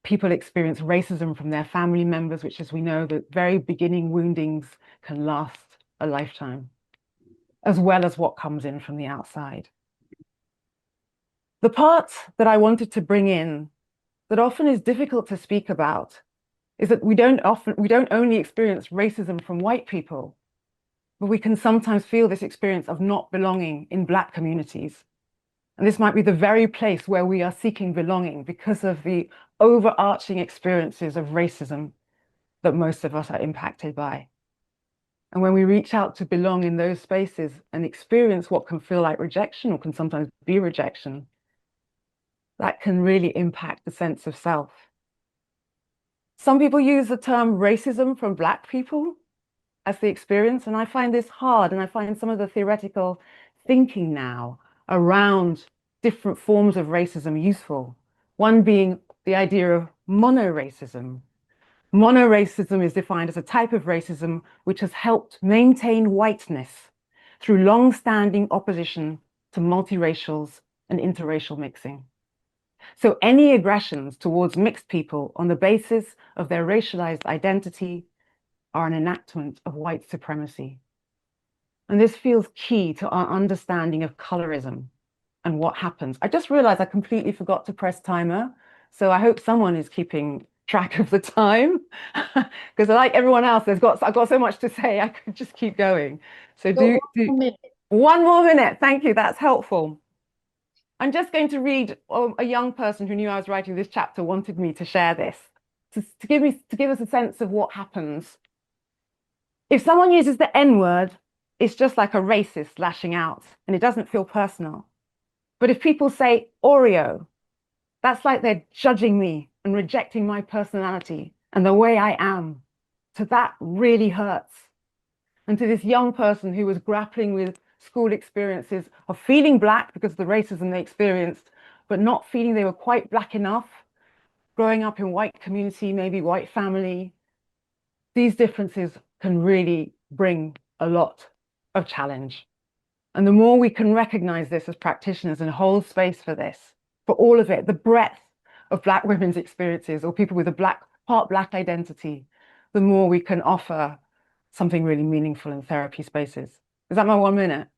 Speaker 6: People experience racism from their family members, which, as we know, the very beginning woundings can last a lifetime, as well as what comes in from the outside. The part that I wanted to bring in that often is difficult to speak about is that we don't only experience racism from white people, but we can sometimes feel this experience of not belonging in Black communities. And this might be the very place where we are seeking belonging because of the overarching experiences of racism that most of us are impacted by. And when we reach out to belong in those spaces and experience what can feel like rejection or can sometimes be rejection, that can really impact the sense of self. Some people use the term racism from Black people. as the experience. And I find this hard, and I find some of the theoretical thinking now around different forms of racism useful. One being the idea of monoracism. Monoracism is defined as a type of racism which has helped maintain whiteness through long-standing opposition to multiracials and interracial mixing. So any aggressions towards mixed people on the basis of their racialized identity are an enactment of white supremacy. And this feels key to our understanding of colorism and what happens. I just realized I completely forgot to press timer. So I hope someone is keeping track of the time, because like everyone else, I've got so much to say, I could just keep going. So
Speaker 1: Got 1 more minute.
Speaker 6: 1 more minute. Thank you. That's helpful. I'm just going to read. A young person who knew I was writing this chapter wanted me to share this to give us a sense of what happens. If someone uses the N-word, it's just like a racist lashing out, and it doesn't feel personal. But if people say Oreo, that's like they're judging me and rejecting my personality and the way I am. So that really hurts. And to this young person who was grappling with school experiences of feeling Black because of the racism they experienced, but not feeling they were quite Black enough, growing up in white community, maybe white family, these differences can really bring a lot of challenge. And the more we can recognize this as practitioners and hold space for this, for all of it, the breadth of Black women's experiences or people with a part Black identity, the more we can offer something really meaningful in therapy spaces. Is that my 1 minute?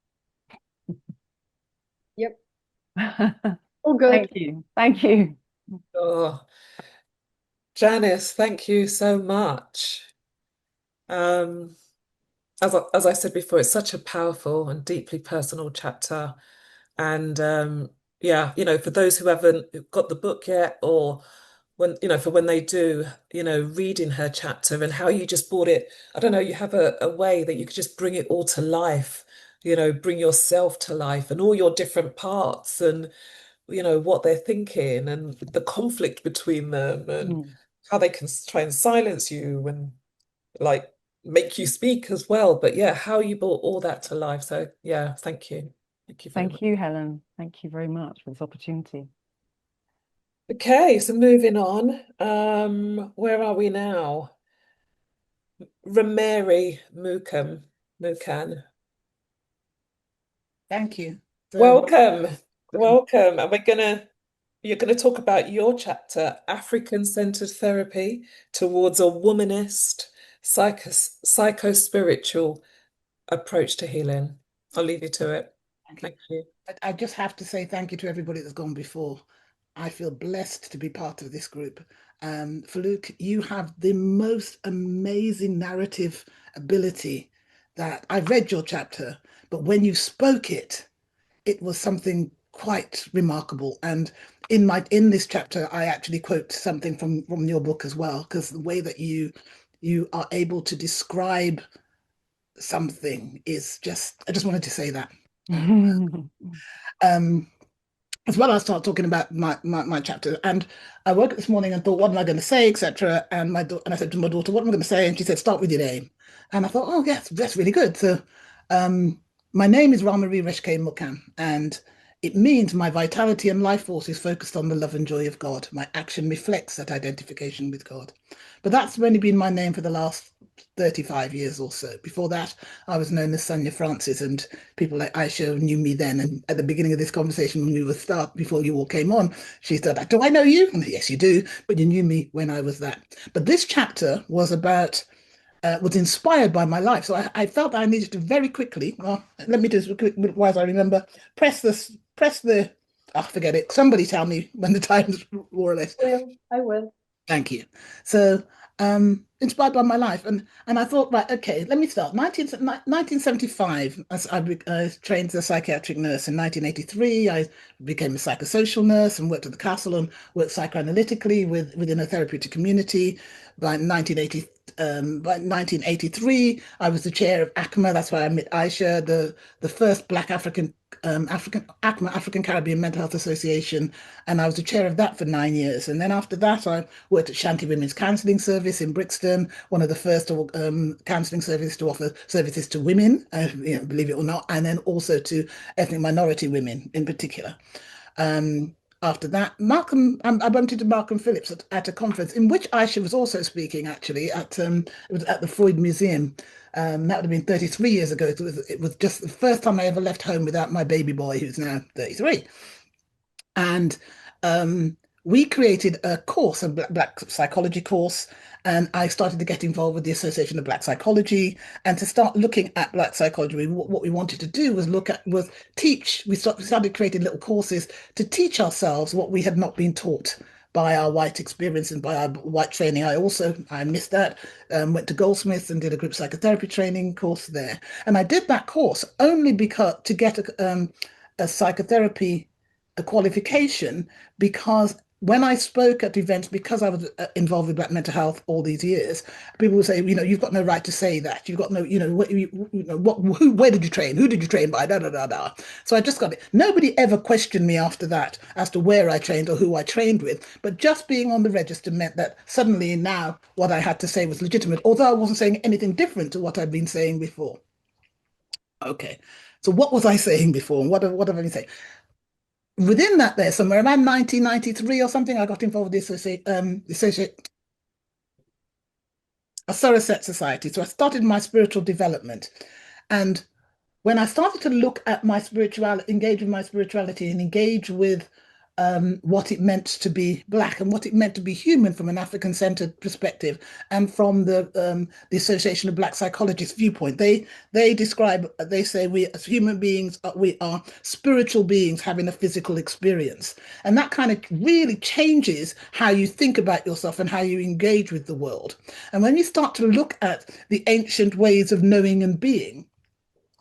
Speaker 1: Yep. All good.
Speaker 6: Thank you. Thank you.
Speaker 3: Oh, Janice, thank you so much. As I said before, it's such a powerful and deeply personal chapter. And yeah, for those who haven't got the book yet, or for when they do, reading her chapter and how you just brought it, I don't know, you have a way that you could just bring it all to life, bring yourself to life and all your different parts and, what they're thinking and the conflict between them and how they can try and silence you and like make you speak as well. But yeah, how you brought all that to life. So yeah, thank you. Thank you very much.
Speaker 6: Thank you, Helen. Thank you very much for this opportunity.
Speaker 3: Okay, so moving on. Where are we now? Rameri Mukan.
Speaker 7: Thank you.
Speaker 3: Welcome. Welcome. And you're gonna talk about your chapter, African-centered therapy towards a womanist, psycho-spiritual approach to healing. I'll leave you to it. Thank you.
Speaker 7: I just have to say thank you to everybody that's gone before. I feel blessed to be part of this group. Faluk, you have the most amazing narrative ability that I've read your chapter, but when you spoke it, it was something quite remarkable. And in this chapter, I actually quote something from your book as well, because the way that you are able to describe something is I just wanted to say that. As well, I start talking about my chapter, and I woke up this morning and thought, what am I going to say, etc. And I said to my daughter, what am I going to say? And she said, start with your name. And I thought, oh yes, that's really good. So my name is Ramari Reshke Mukan, and it means my vitality and life force is focused on the love and joy of God. My action reflects that identification with God. But that's only been my name for the last 35 years or so. Before that, I was known as Sonia Francis, and people like Aisha knew me then. And at the beginning of this conversation, when we were before you all came on, she said, do I know you? And yes, you do, but you knew me when I was that. But this chapter was inspired by my life. So I felt I needed to very quickly, let me just quick, while I remember, forget it. Somebody tell me when the time's more or less.
Speaker 1: I will.
Speaker 7: Thank you. So inspired by my life. And I thought, right, okay, let me start. 1975, I trained as a psychiatric nurse. In 1983, I became a psychosocial nurse and worked at the castle and worked psychoanalytically within a therapeutic community. By 1983, I was the chair of ACMA. That's where I met Aisha, the first Black African African Caribbean Mental Health Association, and I was the chair of that for 9 years. And then after that, I worked at Shanti Women's Counselling Service in Brixton, one of the first counselling services to offer services to women, believe it or not, and then also to ethnic minority women in particular. After that, I bumped into Malcolm Phillips at a conference in which Aisha was also speaking, actually, it was at the Freud Museum. That would have been 33 years ago. It was just the first time I ever left home without my baby boy, who's now 33. And we created a course, a black psychology course, and I started to get involved with the Association of Black Psychology and to start looking at Black psychology. What we wanted to do was teach. We started creating little courses to teach ourselves what we had not been taught by our white experience and by our white training. I missed that, went to Goldsmiths and did a group psychotherapy training course there. And I did that course only because to get a psychotherapy a qualification, because when I spoke at events, because I was involved with Black mental health all these years, people would say, you've got no right to say that. You've got no, where did you train? Who did you train by? Da, da, da, da. So I just got it. Nobody ever questioned me after that as to where I trained or who I trained with. But just being on the register meant that suddenly now what I had to say was legitimate, although I wasn't saying anything different to what I'd been saying before. Okay. So what was I saying before? And what have I been saying? Within that, there somewhere around 1993 or something, I got involved with a Somerset Society. So I started my spiritual development. And when I started to look at my spirituality, engage with my spirituality and engage with what it meant to be Black and what it meant to be human from an African-centered perspective and from the Association of Black Psychologists viewpoint, they say we as human beings, we are spiritual beings having a physical experience. And that kind of really changes how you think about yourself and how you engage with the world. And when you start to look at the ancient ways of knowing and being,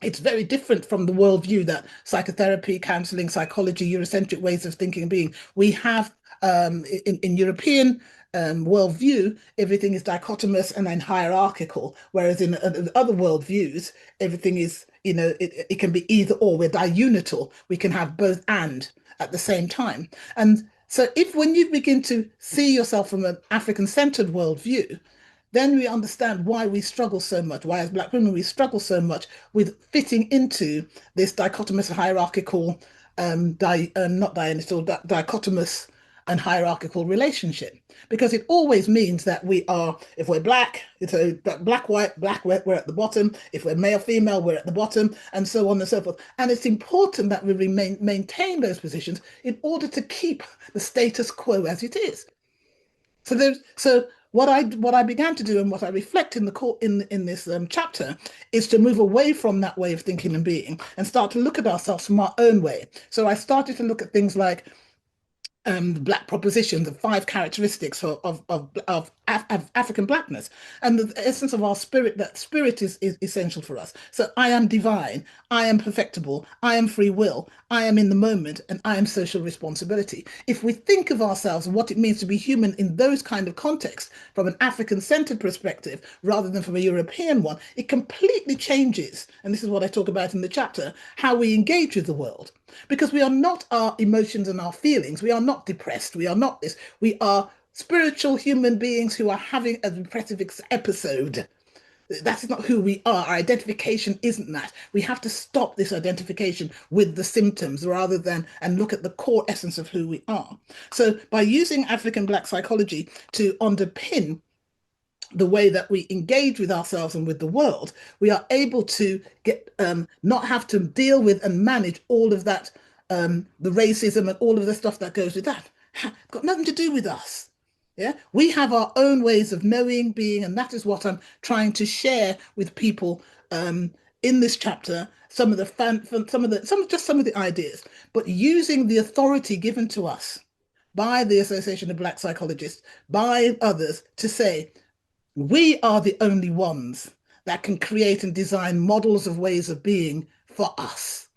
Speaker 7: it's very different from the worldview that psychotherapy, counselling, psychology, Eurocentric ways of thinking and being. We have in European worldview, everything is dichotomous and then hierarchical, whereas in other worldviews, everything is, it can be either or. We're diunital. We can have both and at the same time. And so when you begin to see yourself from an African-centered worldview, then we understand why we struggle so much, why as Black women we struggle so much with fitting into this dichotomous hierarchical, dichotomous and hierarchical relationship. Because it always means that we are, if we're Black, it's a Black, white, Black, we're at the bottom. If we're male, female, we're at the bottom, and so on and so forth. And it's important that we maintain those positions in order to keep the status quo as it is. So what I began to do and what I reflect in this chapter is to move away from that way of thinking and being and start to look at ourselves from our own way. So I started to look at things like the Black proposition, the 5 characteristics of African Blackness, and the essence of our spirit. That spirit is essential for us. So I am divine, I am perfectible, I am free will, I am in the moment, and I am social responsibility. If we think of ourselves and what it means to be human in those kind of contexts from an African-centered perspective rather than from a European one, it completely changes, and this is what I talk about in the chapter, how we engage with the world. Because we are not our emotions and our feelings. We are not depressed. We are not this. We are spiritual human beings who are having a depressive episode. That's not who we are. Our identification isn't that. We have to stop this identification with the symptoms rather than and look at the core essence of who we are. So by using African Black psychology to underpin the way that we engage with ourselves and with the world, we are able to get not have to deal with and manage all of that, the racism and all of the stuff that goes with that. Got nothing to do with us. Yeah, we have our own ways of knowing, being, and that is what I'm trying to share with people in this chapter. Some of the ideas, but using the authority given to us by the Association of Black Psychologists, by others, to say, we are the only ones that can create and design models of ways of being for us.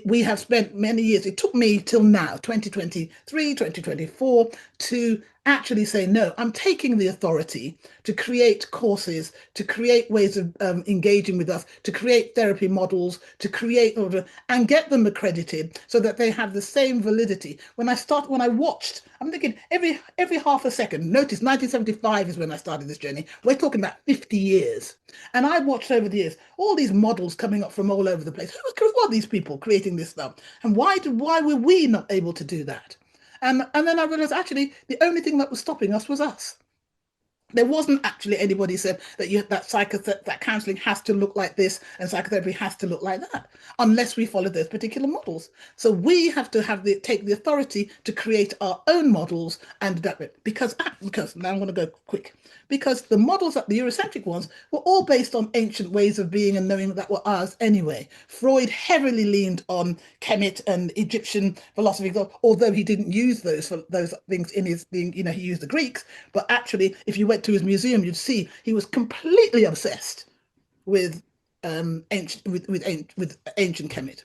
Speaker 7: We have spent many years, it took me till now, 2023, 2024, to actually say, no, I'm taking the authority to create courses, to create ways of engaging with us, to create therapy models, to create order and get them accredited so that they have the same validity. When I watched, I'm thinking every half a second, notice 1975 is when I started this journey. We're talking about 50 years. And I watched over the years all these models coming up from all over the place. Who are these people creating this stuff? And why were we not able to do that? And then I realized actually the only thing that was stopping us was us. There wasn't actually anybody said that counselling has to look like this and psychotherapy has to look like that, unless we follow those particular models. So we have to take the authority to create our own models and that bit. Because now I'm going to go quick. Because the models, the Eurocentric ones, were all based on ancient ways of being and knowing that were ours anyway. Freud heavily leaned on Kemet and Egyptian philosophy, although he didn't use those things in his being, he used the Greeks. But actually, if you went to his museum, you'd see he was completely obsessed with ancient Kemet.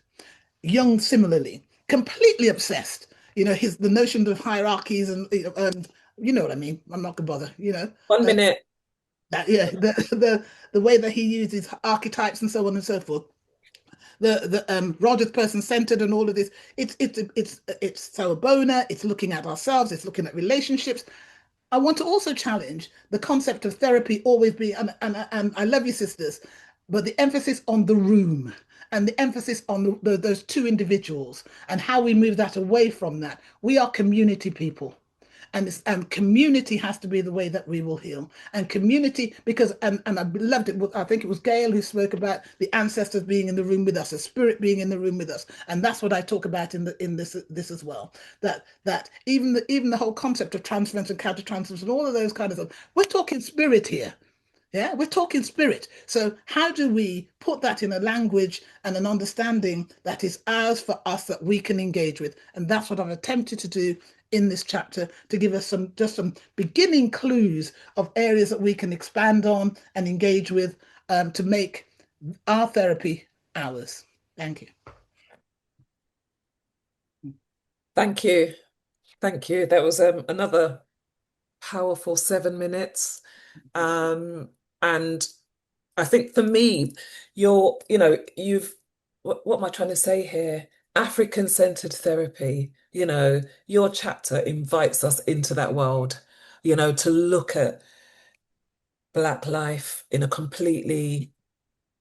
Speaker 7: Jung similarly, completely obsessed. The notion of hierarchies and you know what I mean. I'm not gonna bother.
Speaker 3: 1 minute.
Speaker 7: The way that he uses archetypes and so on and so forth. The Rogers person-centered and all of this. It's so bona. It's looking at ourselves. It's looking at relationships. I want to also challenge the concept of therapy always being, and I love you, sisters, but the emphasis on the room and the emphasis on those two individuals and how we move that away from that. We are community people. And community has to be the way that we will heal. And community, because and I loved it. I think it was Gail who spoke about the ancestors being in the room with us, a spirit being in the room with us, and that's what I talk about in this as well. That even the whole concept of transference and countertransference and all of those kind of stuff. We're talking spirit here. Yeah, we're talking spirit. So how do we put that in a language and an understanding that is ours for us that we can engage with? And that's what I've attempted to do in this chapter to give us some beginning clues of areas that we can expand on and engage with to make our therapy ours. Thank you.
Speaker 3: Thank you. Thank you. That was another powerful 7 minutes. And I think for me, what am I trying to say here? African-centered therapy, your chapter invites us into that world, to look at Black life in a completely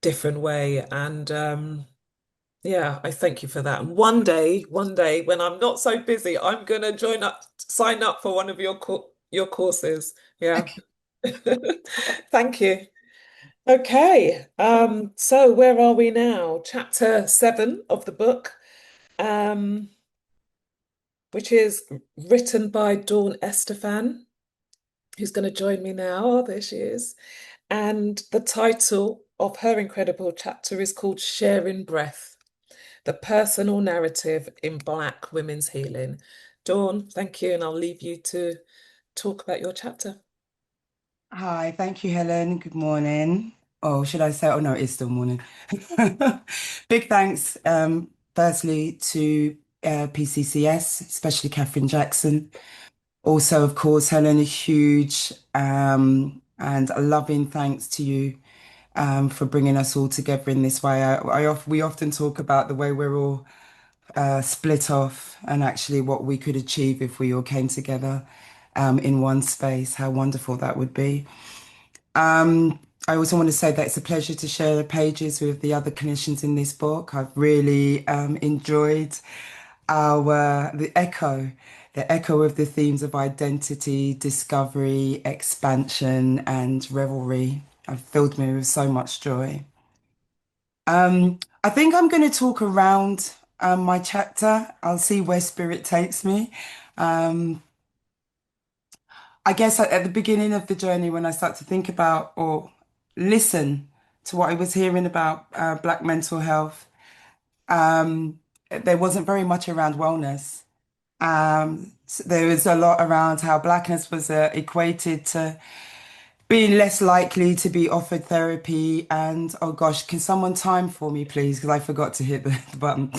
Speaker 3: different way. And yeah, I thank you for that. And one day when I'm not so busy, I'm gonna sign up for one of your courses. Yeah. Thank you. Okay, so where are we now? Chapter 7 of the book, which is written by Dawn Estefan, who's going to join me now. Oh, there she is. And the title of her incredible chapter is called Sharing Breath, the personal narrative in Black women's healing. Dawn, thank you, and I'll leave you to talk about your chapter.
Speaker 8: Hi, thank you, Helen. Good morning. Oh, should I say? Oh, no, it's still morning. Big thanks, firstly, to PCCS, especially Catherine Jackson. Also, of course, Helen, a huge and a loving thanks to you for bringing us all together in this way. We often talk about the way we're all split off and actually what we could achieve if we all came together in one space, how wonderful that would be. I also want to say that it's a pleasure to share the pages with the other clinicians in this book. I've really enjoyed the echo of the themes of identity, discovery, expansion, and revelry. Have filled me with so much joy. I think I'm going to talk around my chapter. I'll see where spirit takes me. I guess at the beginning of the journey, when I start to think about or listen to what I was hearing about Black mental health, there wasn't very much around wellness. So there was a lot around how Blackness was equated to being less likely to be offered therapy, and oh gosh, can someone time for me, please? Because I forgot to hit the button.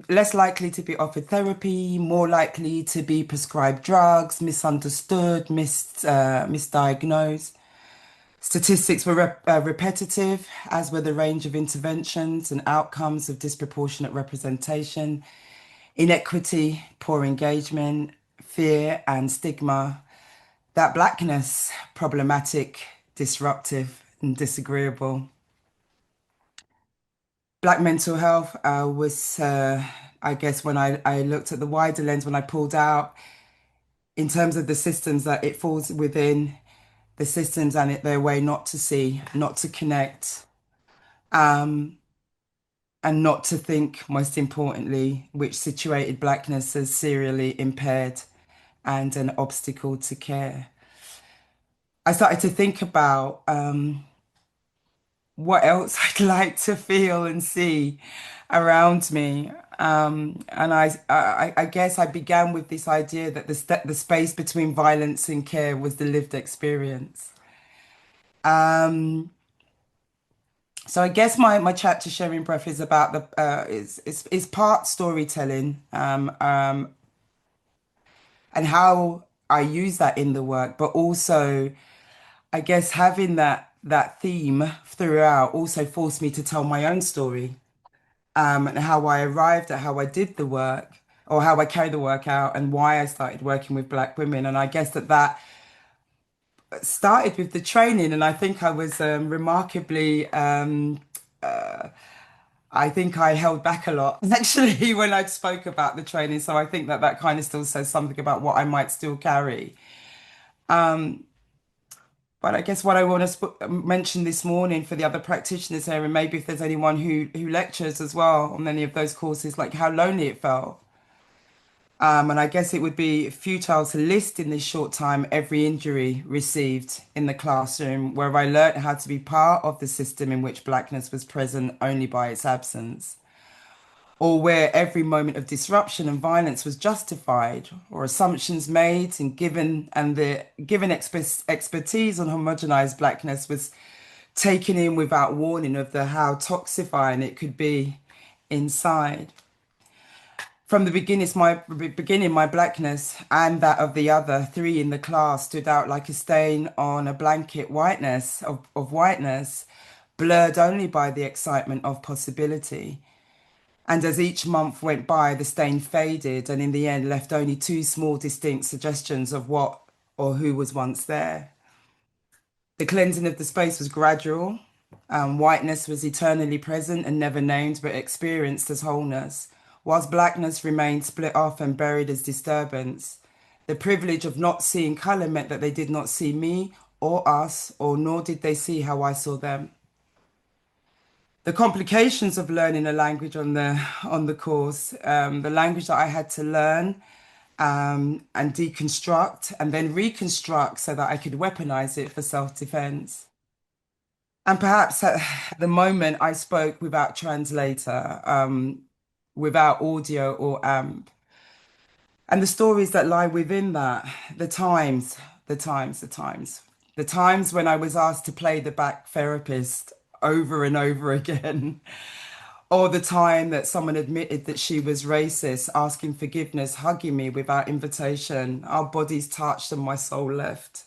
Speaker 8: Less likely to be offered therapy, more likely to be prescribed drugs, misunderstood, misdiagnosed. Statistics were repetitive, as were the range of interventions and outcomes of disproportionate representation, inequity, poor engagement, fear, and stigma. That blackness, problematic, disruptive, and disagreeable. Black mental health was, I guess, when I looked at the wider lens, when I pulled out in terms of the systems that it falls within, the systems and their way not to see, not to connect, and not to think, most importantly, which situated blackness as serially impaired and an obstacle to care. I started to think about what else I'd like to feel and see around me. And I guess I began with this idea that the space between violence and care was the lived experience. So I guess my chapter sharing breath is about is part storytelling, and how I use that in the work, but also I guess having that theme throughout also forced me to tell my own story, and how I arrived at how I did the work, or how I carried the work out, and why I started working with Black women. And I guess that started with the training, and I think I was remarkably. I think I held back a lot actually when I spoke about the training. So I think that kind of still says something about what I might still carry. But I guess what I want to mention this morning for the other practitioners here, and maybe if there's anyone who lectures as well on any of those courses, like how lonely it felt. And I guess it would be futile to list in this short time every injury received in the classroom, where I learnt how to be part of the system in which blackness was present only by its absence, or where every moment of disruption and violence was justified, or assumptions made and the given expertise on homogenized blackness was taken in without warning of how toxifying it could be inside. From the beginning, my blackness and that of the other three in the class stood out like a stain on a blanket whiteness of whiteness, blurred only by the excitement of possibility. And as each month went by, the stain faded, and in the end left only two small distinct suggestions of what or who was once there. The cleansing of the space was gradual. Whiteness was eternally present and never named, but experienced as wholeness, whilst blackness remained split off and buried as disturbance. The privilege of not seeing colour meant that they did not see me or us, or nor did they see how I saw them. The complications of learning a language on the course, the language that I had to learn and deconstruct and then reconstruct so that I could weaponize it for self-defense. And perhaps at the moment I spoke without translator, without audio or amp. And the stories that lie within that, the times when I was asked to play the back therapist over and over again, or the time that someone admitted that she was racist, asking forgiveness, hugging me without invitation, our bodies touched and my soul left.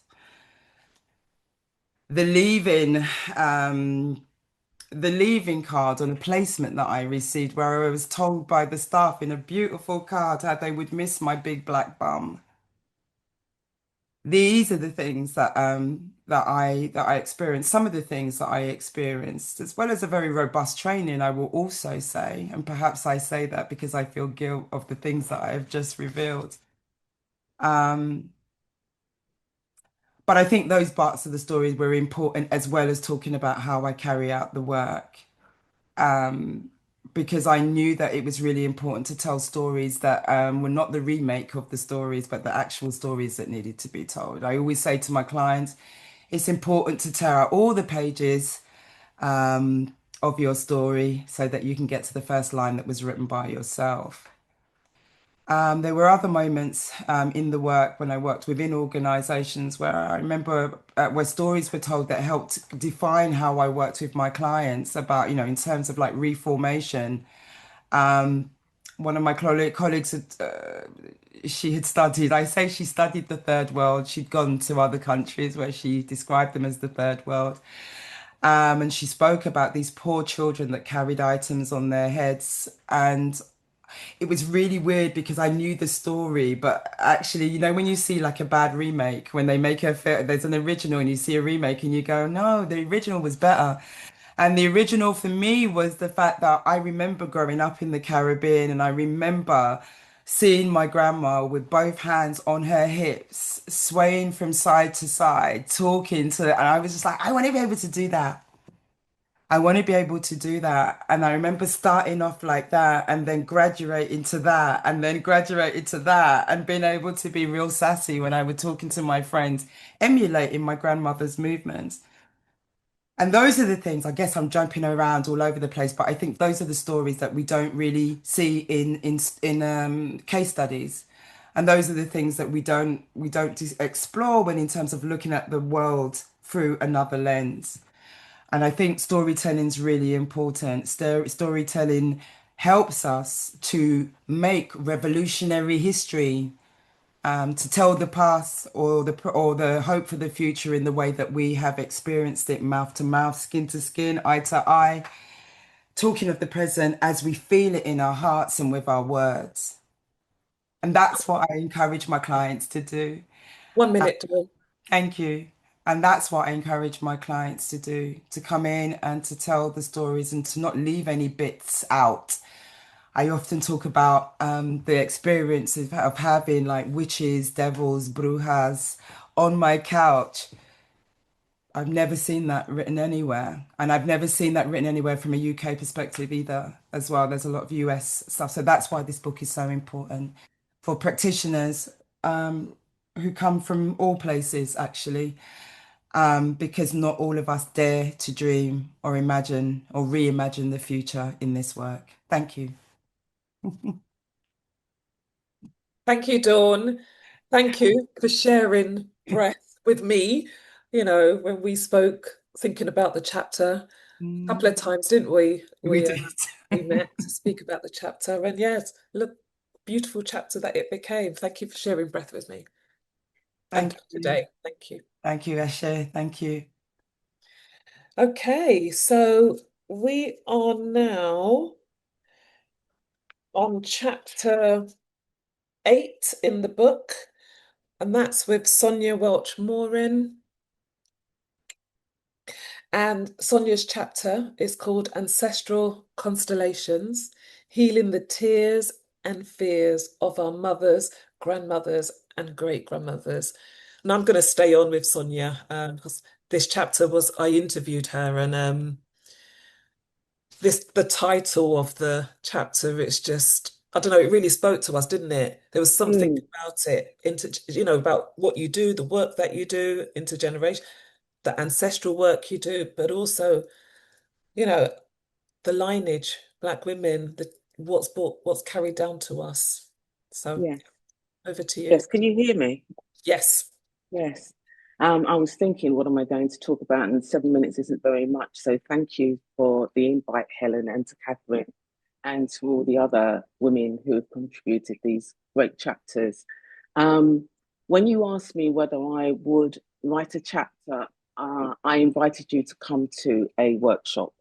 Speaker 8: The leaving card on a placement that I received, where I was told by the staff in a beautiful card how they would miss my big black bum. These are the things that I experienced, some of the things that I experienced, as well as a very robust training, I will also say, and perhaps I say that because I feel guilt of the things that I have just revealed. But I think those parts of the story were important, as well as talking about how I carry out the work. Because I knew that it was really important to tell stories that were not the remake of the stories, but the actual stories that needed to be told. I always say to my clients, it's important to tear out all the pages of your story so that you can get to the first line that was written by yourself. There were other moments in the work when I worked within organizations where I remember where stories were told that helped define how I worked with my clients about, in terms of like reformation. One of my colleagues had, she had studied, I say she studied the third world. She'd gone to other countries where she described them as the third world. And she spoke about these poor children that carried items on their heads. And it was really weird because I knew the story, but actually, when you see like a bad remake, when they make a film, there's an original and you see a remake and you go, no, the original was better. And the original for me was the fact that I remember growing up in the Caribbean and I remember seeing my grandma with both hands on her hips, swaying from side to side, talking to, and I was just like, I want to be able to do that. I want to be able to do that. And I remember starting off like that and then graduate into that and then graduate into that and being able to be real sassy when I was talking to my friends, emulating my grandmother's movements. And those are the things, I guess I'm jumping around all over the place, but I think those are the stories that we don't really see in case studies. And those are the things that we don't explore when in terms of looking at the world through another lens. And I think storytelling is really important. Storytelling helps us to make revolutionary history, to tell the past or the hope for the future in the way that we have experienced it, mouth to mouth, skin to skin, eye to eye, talking of the present as we feel it in our hearts and with our words. And that's what I encourage my clients to do.
Speaker 3: 1 minute, Dawn.
Speaker 8: Thank you. And that's what I encourage my clients to do, to come in and to tell the stories and to not leave any bits out. I often talk about the experience of having like witches, devils, brujas on my couch. I've never seen that written anywhere. And I've never seen that written anywhere from a UK perspective either, as well. There's a lot of US stuff. So that's why this book is so important for practitioners who come from all places, actually, because not all of us dare to dream or imagine or reimagine the future in this work. Thank you.
Speaker 3: Thank you, Dawn. Thank you for sharing breath with me. When we spoke, thinking about the chapter a couple of times, didn't we?
Speaker 8: We
Speaker 3: We
Speaker 8: did.
Speaker 3: we met to speak about the chapter, and yes, look, beautiful chapter that it became. Thank you for sharing breath with me and
Speaker 8: Thank you.
Speaker 3: today. Thank you.
Speaker 8: Thank you, Eshe. Thank you.
Speaker 3: Okay, so we are now on chapter 8 in the book, and that's with Sonia Welch Morin. And Sonia's chapter is called Ancestral Constellations, Healing the Tears and Fears of Our Mothers, Grandmothers, and Great-Grandmothers. And I'm going to stay on with Sonia because this chapter was, I interviewed her, and the title of the chapter, it's just, I don't know, it really spoke to us, didn't it? There was something about it, about what you do, the work that you do, intergeneration, the ancestral work you do, but also, you know, the lineage, Black women, what's carried down to us. So
Speaker 9: Yes.
Speaker 3: over to you.
Speaker 9: Yes. Can you hear me?
Speaker 3: Yes.
Speaker 9: Yes. I was thinking, what am I going to talk about? And 7 minutes isn't very much. So thank you for the invite, Helen, and to Catherine, and to all the other women who have contributed these great chapters. When you asked me whether I would write a chapter, I invited you to come to a workshop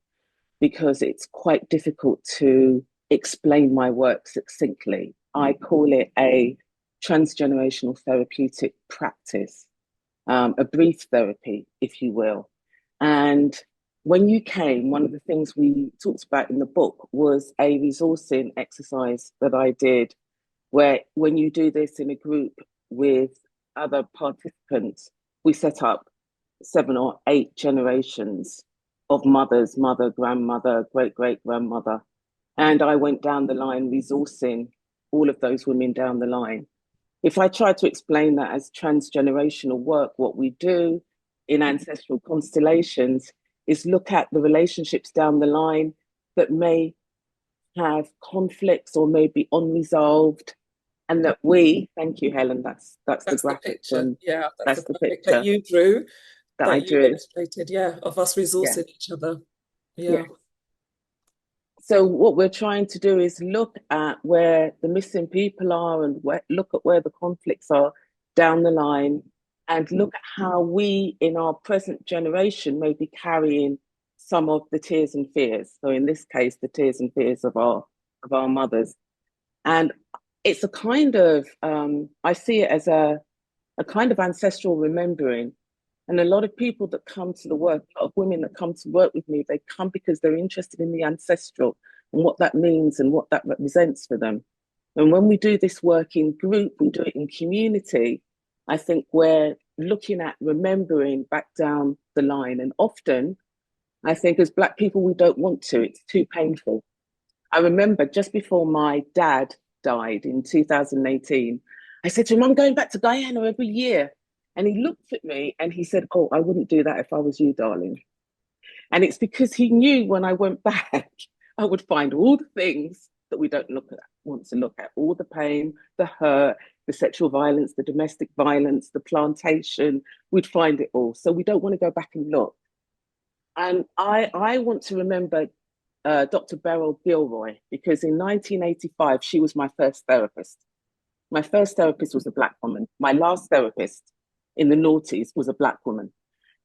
Speaker 9: because it's quite difficult to explain my work succinctly. I call it a transgenerational therapeutic practice, a brief therapy, if you will. And when you came, one of the things we talked about in the book was a resourcing exercise that I did, where when you do this in a group with other participants, we set up 7 or 8 generations of mothers, mother, grandmother, great great grandmother. And I went down the line, resourcing all of those women down the line. If I try to explain that as transgenerational work, what we do in ancestral constellations is look at the relationships down the line that may have conflicts or may be unresolved, and that we, thank you, Helen, that's the
Speaker 3: That's the
Speaker 9: graphic
Speaker 3: picture. Yeah, that's
Speaker 9: that's
Speaker 3: the
Speaker 9: the
Speaker 3: graphic that
Speaker 9: picture
Speaker 3: you drew,
Speaker 9: that I
Speaker 3: that you
Speaker 9: drew.
Speaker 3: illustrated, yeah, of us
Speaker 9: Yeah,
Speaker 3: resourcing each other.
Speaker 9: yeah.
Speaker 3: Yeah.
Speaker 9: So what we're trying to do is look at where the missing people are and look at where the conflicts are down the line, and look at how we in our present generation may be carrying some of the tears and fears. So in this case, the tears and fears of our mothers. And it's a kind of, I see it as a kind of ancestral remembering. And a lot of people that come to the work, a lot of women that come to work with me, they come because they're interested in the ancestral and what that means and what that represents for them. And when we do this work in group, we do it in community, I think we're looking at remembering back down the line. And often, I think as Black people, we don't want to, it's too painful. I remember just before my dad died in 2018, I said to him, I'm going back to Guyana every year. And he looked at me and he said, oh, I wouldn't do that if I was you, darling. And it's because he knew when I went back, I would find all the things that we don't want to look at, all the pain, the hurt, the sexual violence, the domestic violence, the plantation, we'd find it all. So we don't want to go back and look. And I want to remember Dr. Beryl Gilroy, because in 1985, she was my first therapist. My first therapist was a Black woman. My last therapist in the noughties was a Black woman.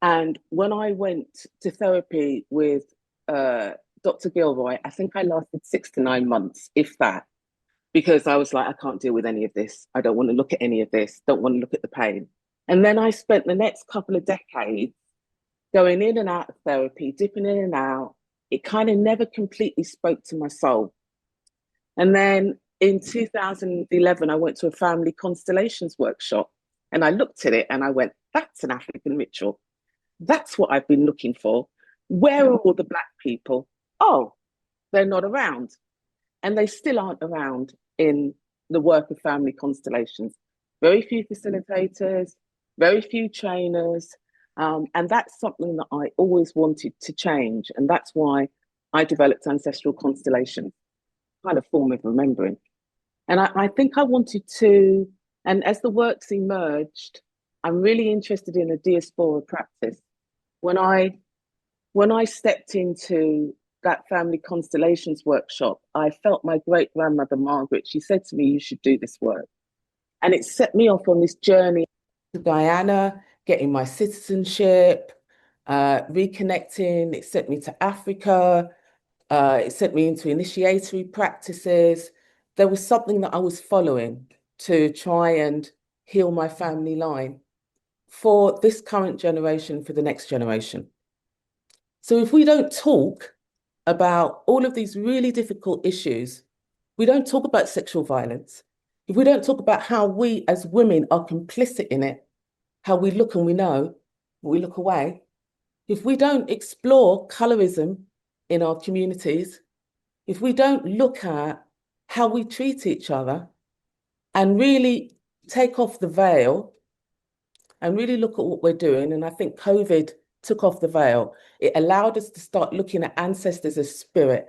Speaker 9: And when I went to therapy with Dr. Gilroy, I think I lasted 6 to 9 months, if that, because I was like, I can't deal with any of this. I don't want to look at any of this. Don't want to look at the pain. And then I spent the next couple of decades going in and out of therapy, dipping in and out. It kind of never completely spoke to my soul. And then in 2011, I went to a family constellations workshop and I looked at it and I went, that's an African ritual. That's what I've been looking for. Where are all the Black people? Oh, they're not around. And they still aren't around in the work of family constellations. Very few facilitators, very few trainers. And that's something that I always wanted to change. And that's why I developed Ancestral Constellations, kind of form of remembering. And I think I wanted to, and as the works emerged, I'm really interested in a diaspora practice. When I stepped into that family constellations workshop, I felt my great grandmother Margaret. She said to me, you should do this work. And it set me off on this journey to Guyana, getting my citizenship, reconnecting. It sent me to Africa. It sent me into initiatory practices. There was something that I was following to try and heal my family line for this current generation, for the next generation. So if we don't talk about all of these really difficult issues, we don't talk about sexual violence, if we don't talk about how we as women are complicit in it, how we look and we know, we look away, if we don't explore colorism in our communities, if we don't look at how we treat each other and really take off the veil and really look at what we're doing, and I think COVID took off the veil. It allowed us to start looking at ancestors as spirit.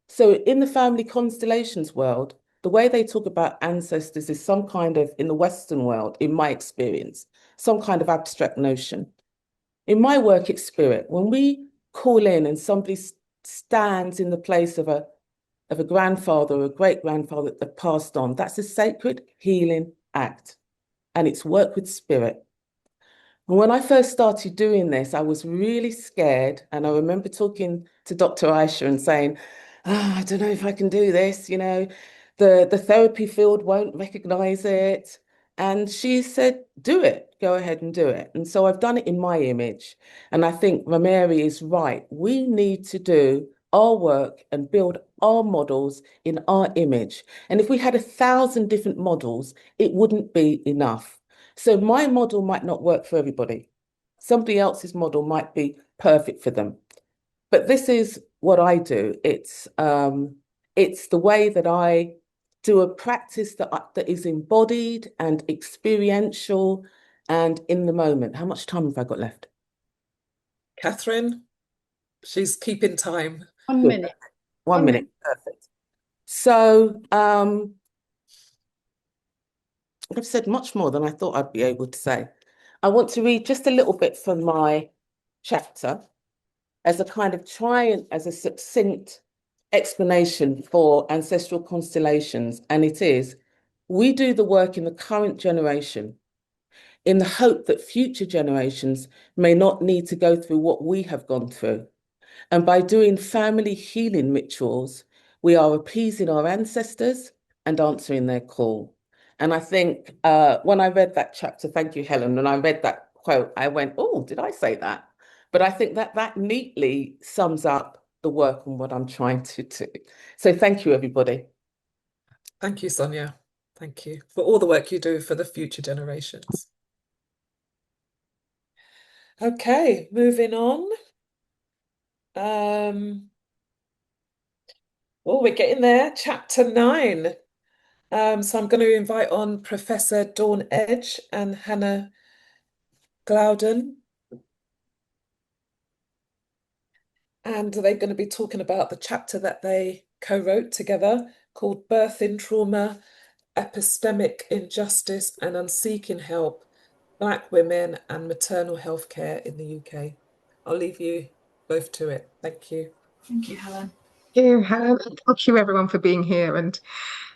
Speaker 9: So in the family constellations world, the way they talk about ancestors is some kind of, in the Western world, in my experience, some kind of abstract notion. In my work, it's spirit. When we call in and somebody stands in the place of a grandfather or a great-grandfather that passed on, that's a sacred healing act. And it's work with spirit. And when I first started doing this, I was really scared. And I remember talking to Dr. Aisha and saying, oh, I don't know if I can do this, you know, the therapy field won't recognize it. And she said, do it, go ahead and do it. And so I've done it in my image. And I think Rameri is right. We need to do our work and build our models in our image. And if we had 1,000 different models, it wouldn't be enough. So my model might not work for everybody. Somebody else's model might be perfect for them. But this is what I do. It's the way that I do a practice that is embodied and experiential and in the moment. How much time have I got left?
Speaker 3: Catherine, she's keeping time.
Speaker 1: 1 minute.
Speaker 3: 1 minute, perfect. So
Speaker 9: I've said much more than I thought I'd be able to say. I want to read just a little bit from my chapter as a kind of as a succinct explanation for ancestral constellations. And it is, we do the work in the current generation in the hope that future generations may not need to go through what we have gone through. And by doing family healing rituals, we are appeasing our ancestors and answering their call. And I think when I read that chapter, thank you, Helen, when I read that quote, I went, oh, did I say that? But I think that that neatly sums up the work and what I'm trying to do. So thank you, everybody.
Speaker 3: Thank you, Sonia. Thank you for all the work you do for the future generations. Okay, moving on. Oh, we're getting there. Chapter 9. So I'm going to invite on Professor Dawn Edge and Hannah Glowden. And they're going to be talking about the chapter that they co-wrote together called Birth in Trauma, Epistemic Injustice and Unseeking Help, Black Women and Maternal Healthcare in the UK. I'll leave you both to it. Thank you.
Speaker 10: Thank you, Helen.
Speaker 11: Thank you, Helen. Thank you, everyone, for being here. And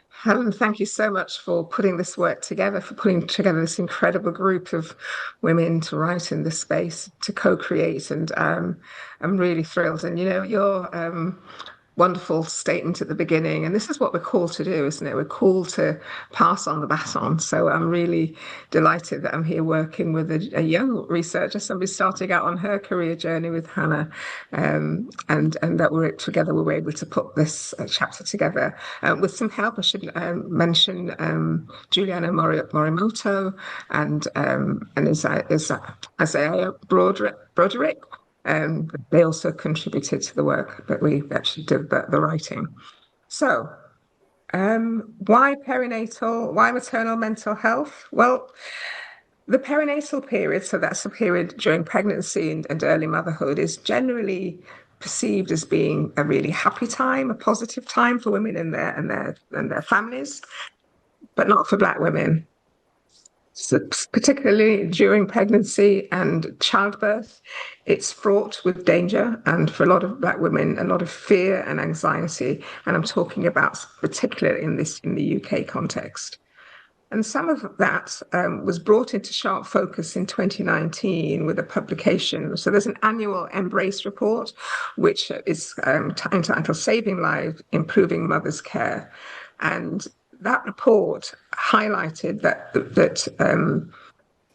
Speaker 11: Helen, thank you so much for putting this work together, for putting together this incredible group of women to write in this space, to co-create. And I'm really thrilled. And, you know, your wonderful statement at the beginning, and this is what we're called to do, isn't it? We're called to pass on the baton. So I'm really delighted that I'm here working with a young researcher, somebody starting out on her career journey with Hannah, and that we're together, we were able to put this chapter together with some help. I should mention Juliana Morimoto and Isaiah Broderick. They also contributed to the work, but we actually did the writing. So, why perinatal? Why maternal mental health? Well, the perinatal period, so that's the period during pregnancy and early motherhood, is generally perceived as being a really happy time, a positive time for women and their families, but not for Black women. So particularly during pregnancy and childbirth, it's fraught with danger, and for a lot of Black women, a lot of fear and anxiety. And I'm talking about particularly in the UK context. And some of that was brought into sharp focus in 2019 with a publication. So there's an annual Embrace report, which is entitled Saving Lives, Improving Mothers' Care. And that report highlighted that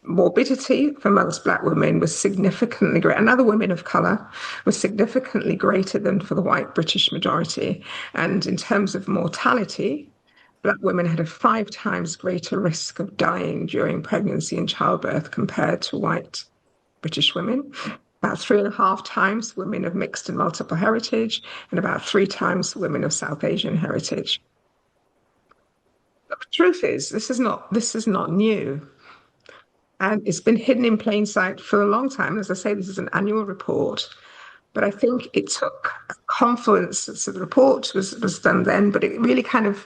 Speaker 11: morbidity for most Black women was significantly greater, and other women of colour was significantly greater than for the white British majority. And in terms of mortality, Black women had a 5 times greater risk of dying during pregnancy and childbirth compared to white British women. About 3.5 times women of mixed and multiple heritage, and about 3 times women of South Asian heritage. But the truth is, this is not new. And it's been hidden in plain sight for a long time. As I say, this is an annual report. But I think it took a confluence. So the report was done then, but it really kind of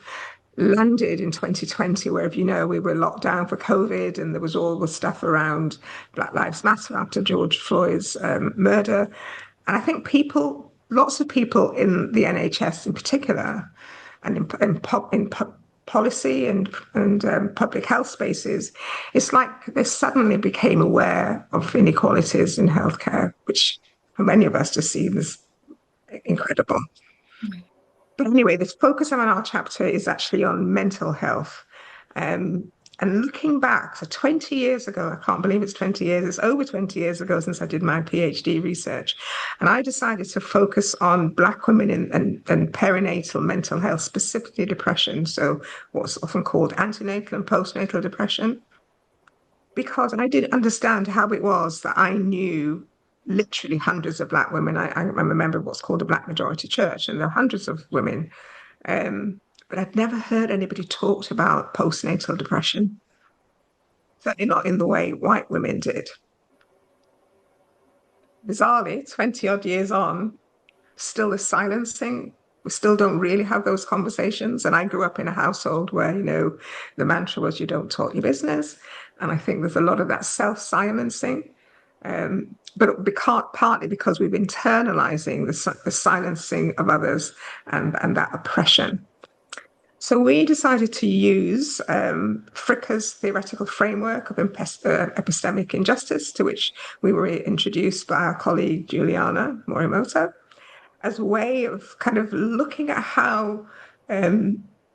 Speaker 11: landed in 2020, where, if you know, we were locked down for COVID and there was all the stuff around Black Lives Matter after George Floyd's murder. And I think lots of people in the NHS in particular, and in policy and public health spaces, it's like they suddenly became aware of inequalities in healthcare, which for many of us just seems incredible. But anyway, this focus on our chapter is actually on mental health. And looking back, so 20 years ago, I can't believe it's 20 years, it's over 20 years ago since I did my PhD research. And I decided to focus on Black women and perinatal mental health, specifically depression. So what's often called antenatal and postnatal depression. Because I did understand how it was that I knew literally hundreds of Black women. I'm a member of what's called a Black majority church, and there are hundreds of women. But I'd never heard anybody talk about postnatal depression, certainly not in the way white women did. Bizarrely, 20 odd years on, still the silencing we still don't really have those conversations. And I grew up in a household where, the mantra was, you don't talk your business. And I think there's a lot of that self-silencing. But partly because we've internalizing the silencing of others and that oppression. So we decided to use Fricker's theoretical framework of epistemic injustice, to which we were introduced by our colleague Juliana Morimoto, as a way of kind of looking at how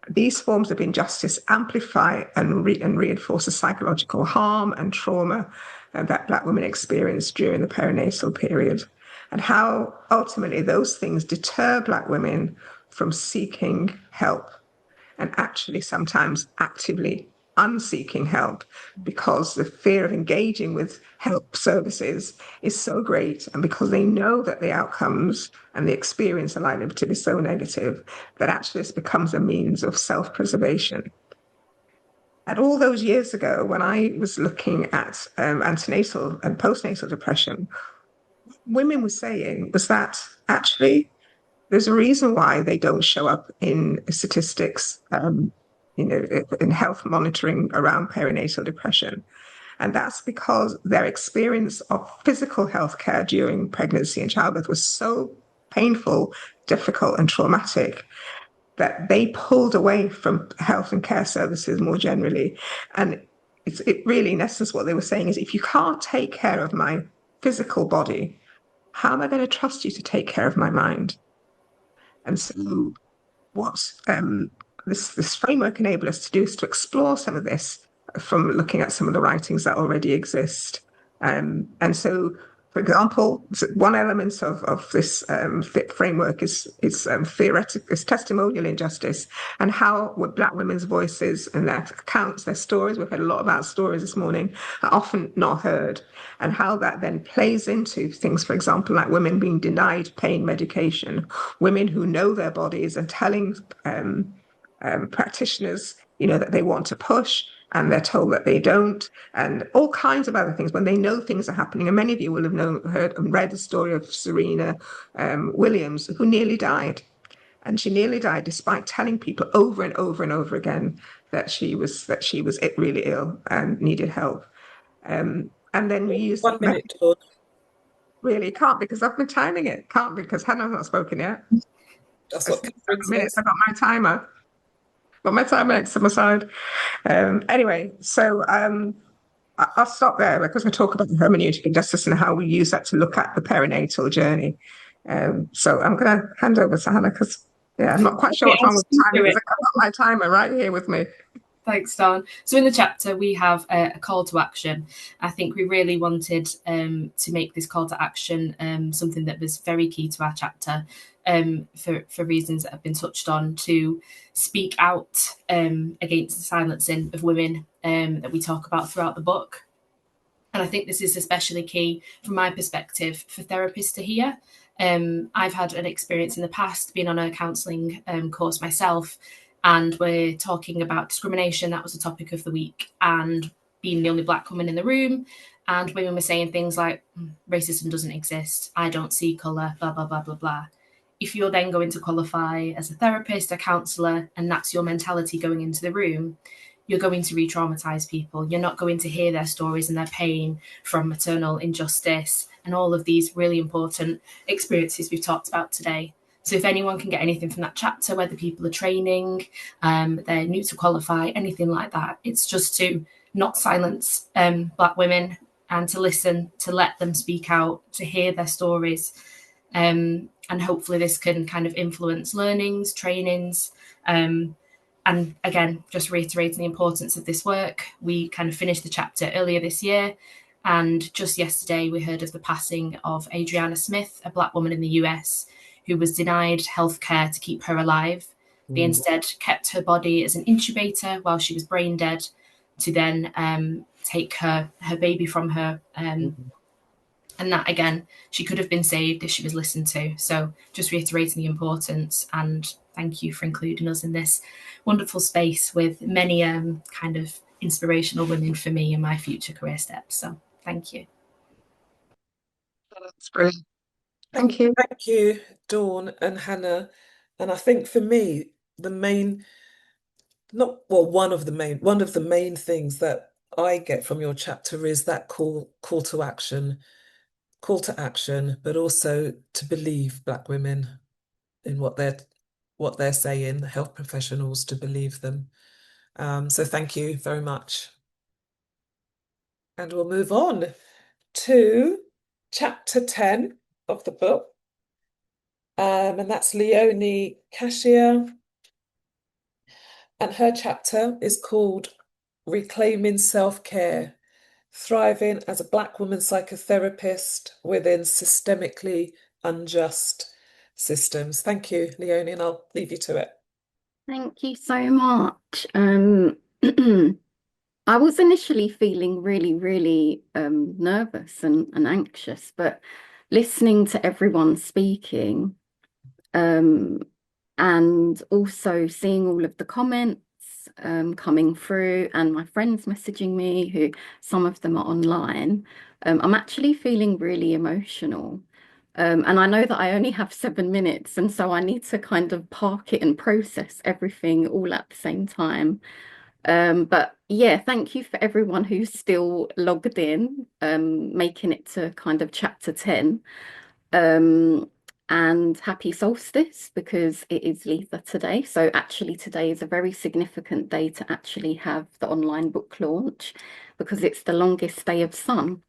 Speaker 11: these forms of injustice amplify and reinforce the psychological harm and trauma that Black women experience during the perinatal period, and how ultimately those things deter Black women from seeking help and actually sometimes actively unseeking help because the fear of engaging with help services is so great, and because they know that the outcomes and the experience are likely to be so negative, that actually this becomes a means of self-preservation. And all those years ago, when I was looking at antenatal and postnatal depression, women were saying was that actually there's a reason why they don't show up in statistics, in health monitoring around perinatal depression. And that's because their experience of physical health care during pregnancy and childbirth was so painful, difficult, and traumatic that they pulled away from health and care services more generally. And it really, in essence, what they were saying is, if you can't take care of my physical body, how am I going to trust you to take care of my mind? And so what this framework enabled us to do is to explore some of this from looking at some of the writings that already exist. And so, for example, one element of this framework is theoretical, is testimonial injustice, and how Black women's voices and their accounts, their stories, we've heard a lot about stories this morning, are often not heard, and how that then plays into things, for example, like women being denied pain medication, women who know their bodies and telling practitioners, that they want to push, and they're told that they don't, and all kinds of other things when they know things are happening. And many of you will have heard and read the story of Serena Williams, who nearly died. And she nearly died despite telling people over and over and over again that she was really ill and needed help. And then we used
Speaker 3: 1 minute, Dawn.
Speaker 11: Really can't, because I've been timing it. Can't, because Hannah's not spoken yet.
Speaker 3: That's what Catherine
Speaker 11: minutes.
Speaker 3: says.
Speaker 11: I got my timer. Got my timer next to my side. Anyway, so I'll stop there because I talk about the hermeneutic of justice and how we use that to look at the perinatal journey. So I'm going to hand over to Hannah because, I'm not quite sure what's wrong with the timing because I've got my timer right here with me.
Speaker 10: Thanks, Dawn. So in the chapter, we have a call to action. I think we really wanted to make this call to action something that was very key to our chapter for reasons that have been touched on, to speak out against the silencing of women that we talk about throughout the book. And I think this is especially key from my perspective for therapists to hear. I've had an experience in the past being on a counselling course myself, and we're talking about discrimination. That was the topic of the week, and being the only Black woman in the room, and women were saying things like, racism doesn't exist, I don't see colour, blah, blah, blah, blah, blah. If you're then going to qualify as a therapist, a counsellor, and that's your mentality going into the room, you're going to re-traumatize people. You're not going to hear their stories and their pain from maternal injustice and all of these really important experiences we've talked about today. So if anyone can get anything from that chapter, whether people are training, they're new to qualify, anything like that, it's just to not silence Black women and to listen, to let them speak out, to hear their stories. And hopefully this can kind of influence learnings, trainings, and again, just reiterating the importance of this work. We kind of finished the chapter earlier this year, and just yesterday we heard of the passing of Adriana Smith, a Black woman in the US, who was denied healthcare to keep her alive. They instead kept her body as an incubator while she was brain dead, to then take her baby from her. And that, again, she could have been saved if she was listened to. So just reiterating the importance, and thank you for including us in this wonderful space with many kind of inspirational women for me in my future career steps. So thank you.
Speaker 11: That's brilliant. Thank you.
Speaker 3: Thank you, Dawn and Hannah. And I think for me, the main, not well, one of the main things that I get from your chapter is that call to action, but also to believe Black women in what they're saying, the health professionals to believe them. So thank you very much. And we'll move on to chapter 10 of the book. And that's Leonie Cashier. And her chapter is called Reclaiming Self-Care, Thriving as a Black Woman Psychotherapist Within Systemically Unjust Systems. Thank you, Leonie, and I'll leave you to it.
Speaker 12: Thank you so much. I was initially feeling really nervous and anxious, but listening to everyone speaking, and also seeing all of the comments coming through and my friends messaging me, who some of them are online, I'm actually feeling really emotional. And I know that I only have 7 minutes, and so I need to kind of park it and process everything all at the same time. But yeah, thank you for everyone who's still logged in, making it to kind of chapter 10. And happy solstice, because it is Letha today. So actually today is a very significant day to actually have the online book launch, because it's the longest day of sun.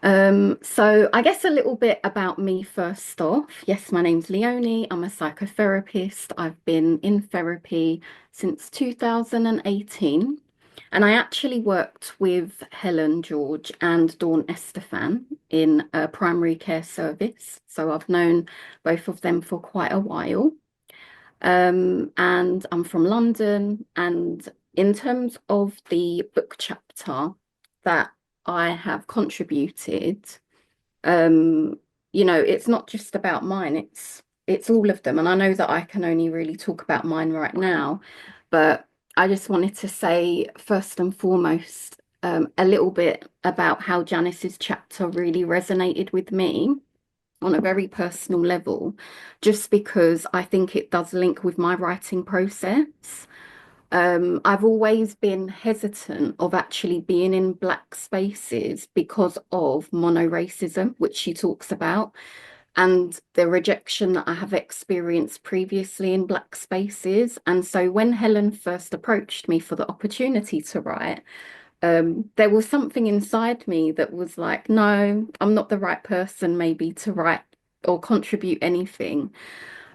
Speaker 12: So I guess a little bit about me first off. Yes, my name's Leonie. I'm a psychotherapist. I've been in therapy since 2018. And I actually worked with Helen George and Dawn Estefan in a primary care service. So I've known both of them for quite a while. And I'm from London. And in terms of the book chapter that I have contributed, it's not just about mine, it's all of them. And I know that I can only really talk about mine right now, but I just wanted to say first and foremost a little bit about how Janice's chapter really resonated with me on a very personal level, just because I think it does link with my writing process. I've always been hesitant of actually being in Black spaces because of monoracism, which she talks about, and the rejection that I have experienced previously in Black spaces. And so when Helen first approached me for the opportunity to write, there was something inside me that was like, no, I'm not the right person maybe to write or contribute anything.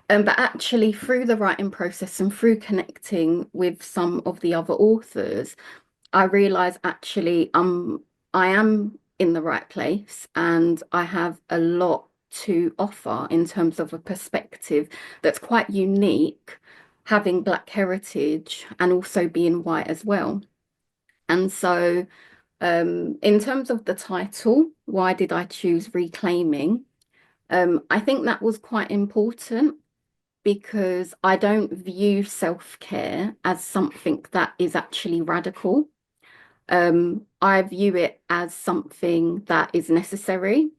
Speaker 12: But actually, through the writing process and through connecting with some of the other authors, I realized actually I am in the right place, and I have a lot to offer in terms of a perspective that's quite unique, having Black heritage and also being white as well. And so, in terms of the title, why did I choose Reclaiming? I think that was quite important, because I don't view self-care as something that is actually radical. I view it as something that is necessary.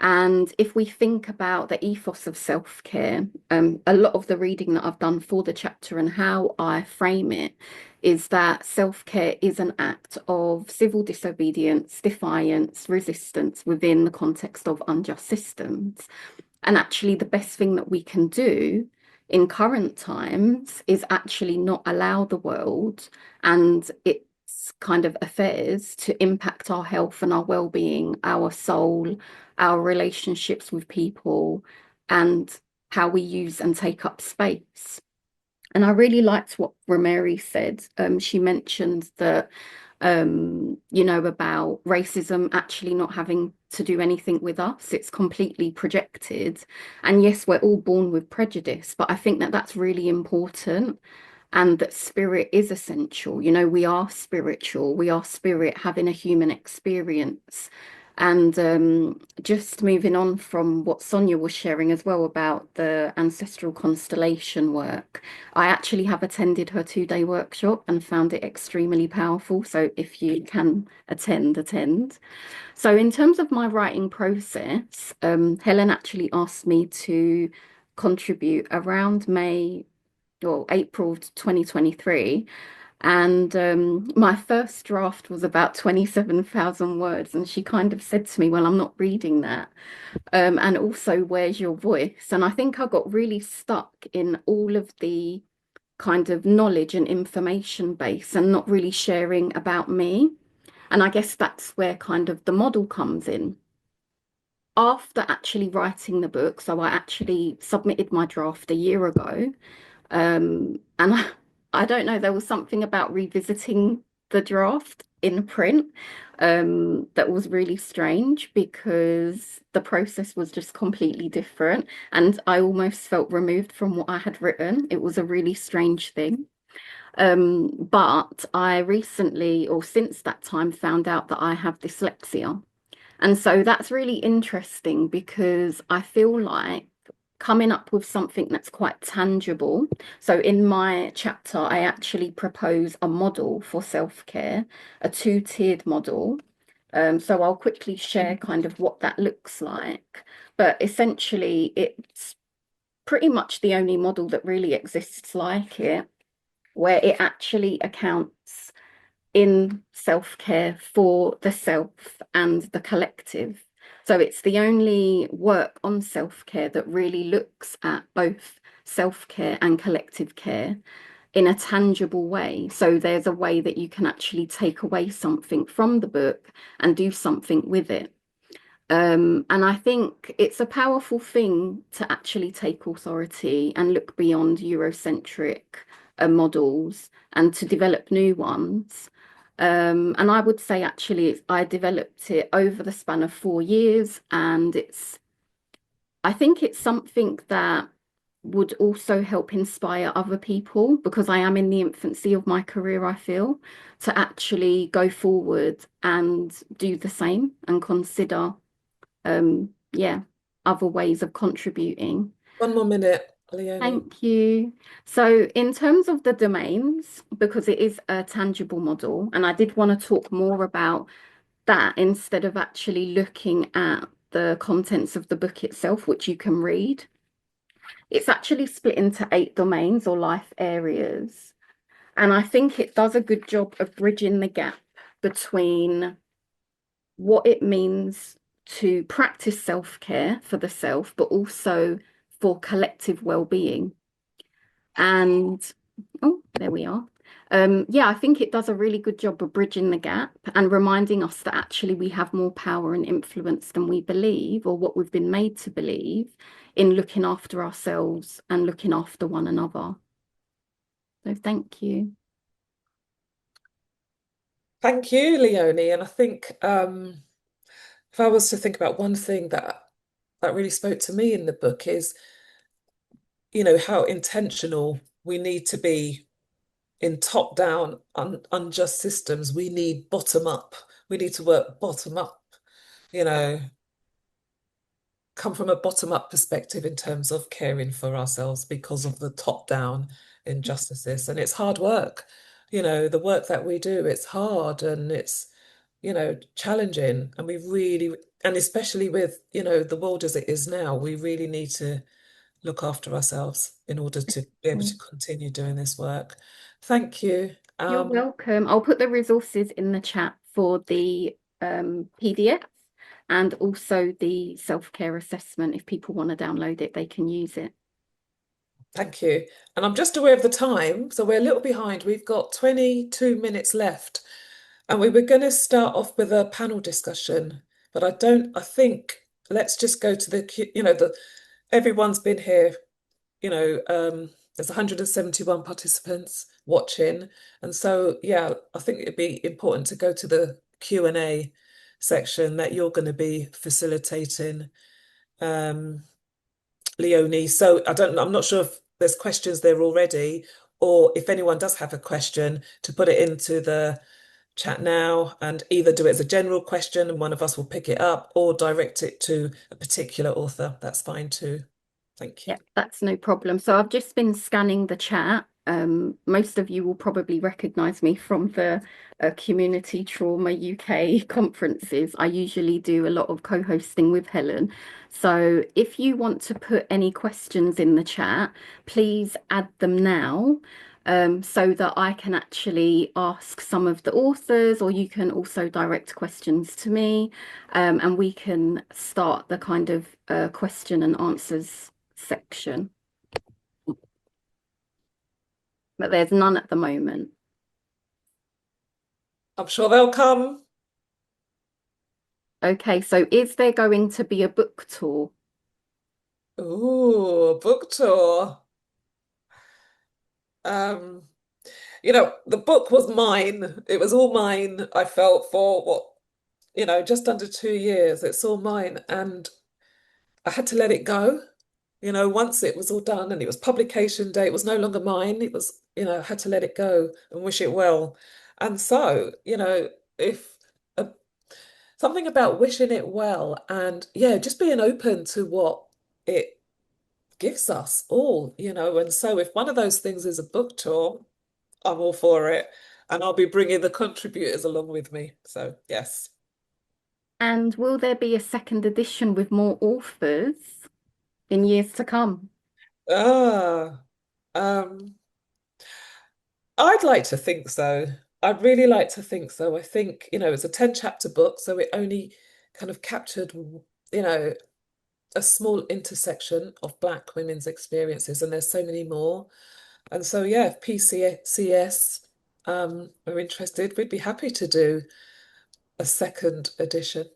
Speaker 12: And if we think about the ethos of self-care, a lot of the reading that I've done for the chapter and how I frame it is that self-care is an act of civil disobedience, defiance, resistance within the context of unjust systems. And actually, the best thing that we can do in current times is actually not allow the world and its kind of affairs to impact our health and our well-being, our soul, our relationships with people, and how we use and take up space. And I really liked what Romeri said. She mentioned that about racism actually not having to do anything with us. It's completely projected. And yes, we're all born with prejudice, but I think that that's really important, and that spirit is essential. We are spiritual, we are spirit having a human experience. And just moving on from what Sonia was sharing as well about the ancestral constellation work, I actually have attended her 2-day workshop and found it extremely powerful. So if you can attend. So in terms of my writing process, Helen actually asked me to contribute around May or April 2023. And my first draft was about 27,000 words. And she kind of said to me, well, I'm not reading that. And also, where's your voice? And I think I got really stuck in all of the kind of knowledge and information base and not really sharing about me. And I guess that's where kind of the model comes in. After actually writing the book, so I actually submitted my draft a year ago. And I don't know, there was something about revisiting the draft in print that was really strange because the process was just completely different. And I almost felt removed from what I had written. It was a really strange thing. But I recently, or since that time, found out that I have dyslexia. And so that's really interesting because I feel like coming up with something that's quite tangible. So in my chapter, I actually propose a model for self-care, a two-tiered model. So I'll quickly share kind of what that looks like. But essentially, it's pretty much the only model that really exists like it, where it actually accounts in self-care for the self and the collective. So it's the only work on self-care that really looks at both self-care and collective care in a tangible way. So there's a way that you can actually take away something from the book and do something with it. And I think it's a powerful thing to actually take authority and look beyond Eurocentric models and to develop new ones. And I would say actually I developed it over the span of 4 years, and I think it's something that would also help inspire other people because I am in the infancy of my career, I feel, to actually go forward and do the same and consider other ways of contributing.
Speaker 3: 1 more minute, Leonie.
Speaker 12: Thank you. So in terms of the domains, because it is a tangible model, and I did want to talk more about that instead of actually looking at the contents of the book itself, which you can read. It's actually split into 8 domains or life areas. And I think it does a good job of bridging the gap between what it means to practice self-care for the self, but also for collective well-being. And oh, there we are. I think it does a really good job of bridging the gap and reminding us that actually we have more power and influence than we believe, or what we've been made to believe, in looking after ourselves and looking after one another. So thank you.
Speaker 3: Thank you, Leonie. And I think if I was to think about one thing that really spoke to me in the book is, how intentional we need to be in top-down unjust systems. We need bottom-up. We need to work bottom-up, come from a bottom-up perspective in terms of caring for ourselves because of the top-down injustices. And it's hard work. The work that we do, it's hard and it's, challenging. And we really, and especially with, the world as it is now, we really need to look after ourselves in order to be able to continue doing this work. Thank you.
Speaker 12: You're welcome. I'll put the resources in the chat for the PDF and also the self-care assessment. If people want to download it, they can use it.
Speaker 3: Thank you. And I'm just aware of the time, so we're a little behind. We've got 22 minutes left. And we were going to start off with a panel discussion, but I think let's just go to everyone's been here, there's 171 participants watching. And so, I think it'd be important to go to the Q&A section that you're going to be facilitating, Leonie. So I'm not sure if there's questions there already, or if anyone does have a question, to put it into the chat now and either do it as a general question and one of us will pick it up, or direct it to a particular author. That's fine too. Thank you.
Speaker 12: Yeah, that's no problem. So I've just been scanning the chat Most of you will probably recognize me from the Community Trauma UK conferences. I usually do a lot of co-hosting with Helen. So if you want to put any questions in the chat, please add them now, so that I can actually ask some of the authors, or you can also direct questions to me, and we can start the kind of question and answers section. But there's none at the moment.
Speaker 3: I'm sure they'll come.
Speaker 12: Okay, so is there going to be a book tour?
Speaker 3: Ooh, a book tour. Um, the book was mine. It was all mine, I felt, for just under 2 years. It's all mine. And I had to let it go. Once it was all done and it was publication day, it was no longer mine. It was, I had to let it go and wish it well. And so, if uh, something about wishing it well and yeah, just being open to what it gives us all, and so if one of those things is a book tour, I'm all for it. And I'll be bringing the contributors along with me. So, yes.
Speaker 12: And will there be a second edition with more authors in years to come?
Speaker 3: Ah, um, I'd like to think so. I'd really like to think so. I think, it's a 10 chapter book, so it only kind of captured, a small intersection of Black women's experiences, and there's so many more. And so, yeah, if PCS are interested, we'd be happy to do a second edition.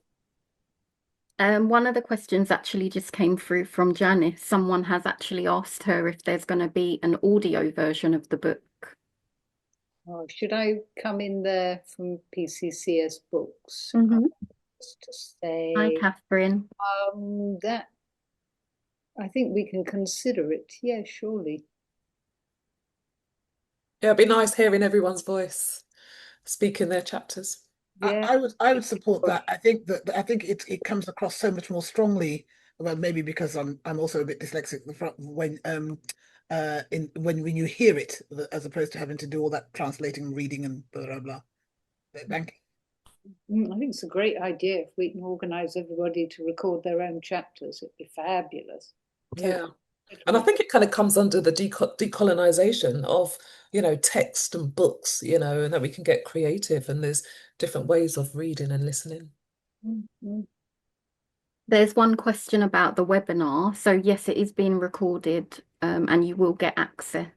Speaker 12: One of the questions actually just came through from Janice. Someone has actually asked her if there's going to be an audio version of the book.
Speaker 1: Oh, should I come in there from PCCS Books? Just to say,
Speaker 12: Hi, Catherine.
Speaker 1: that I think we can consider it. Yeah, surely.
Speaker 3: Yeah, it'd be nice hearing everyone's voice speaking their chapters.
Speaker 1: Yeah.
Speaker 7: I would support that. I think it comes across so much more strongly. Well, maybe because I'm also a bit dyslexic. When you hear it, as opposed to having to do all that translating, reading, and blah blah blah. Thank you.
Speaker 1: I think it's a great idea if we can organize everybody to record their own chapters. It'd be fabulous.
Speaker 3: Yeah. And I think it kind of comes under the decolonization of, text and books, and that we can get creative and there's different ways of reading and listening.
Speaker 12: There's one question about the webinar. So yes, it is being recorded, and you will get access.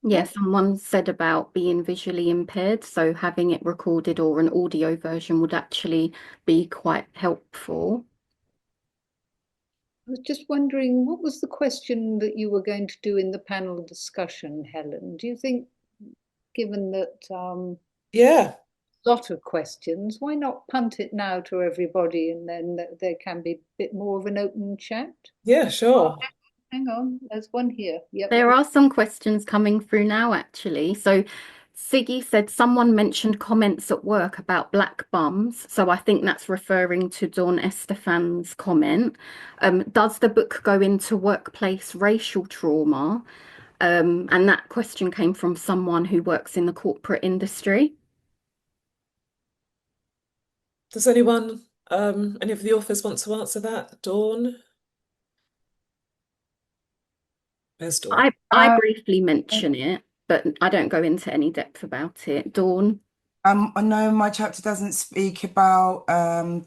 Speaker 12: Yeah, someone said about being visually impaired, so having it recorded or an audio version would actually be quite helpful.
Speaker 1: I was just wondering, what was the question that you were going to do in the panel discussion, Helen? Do you think, given that
Speaker 3: Yeah.
Speaker 1: a lot of questions, why not punt it now to everybody, and then there can be a bit more of an open chat?
Speaker 3: Yeah, sure.
Speaker 1: Hang on, there's one here. Yep.
Speaker 12: There are some questions coming through now, actually. So Siggy said someone mentioned comments at work about black bums. So I think that's referring to Dawn Estefan's comment. Does the book go into workplace racial trauma? And that question came from someone who works in the corporate industry.
Speaker 3: Does anyone, any of the authors want to answer that? Dawn? Where's Dawn?
Speaker 12: I briefly mention it, but I don't go into any depth about it. Dawn?
Speaker 8: I know my chapter doesn't speak about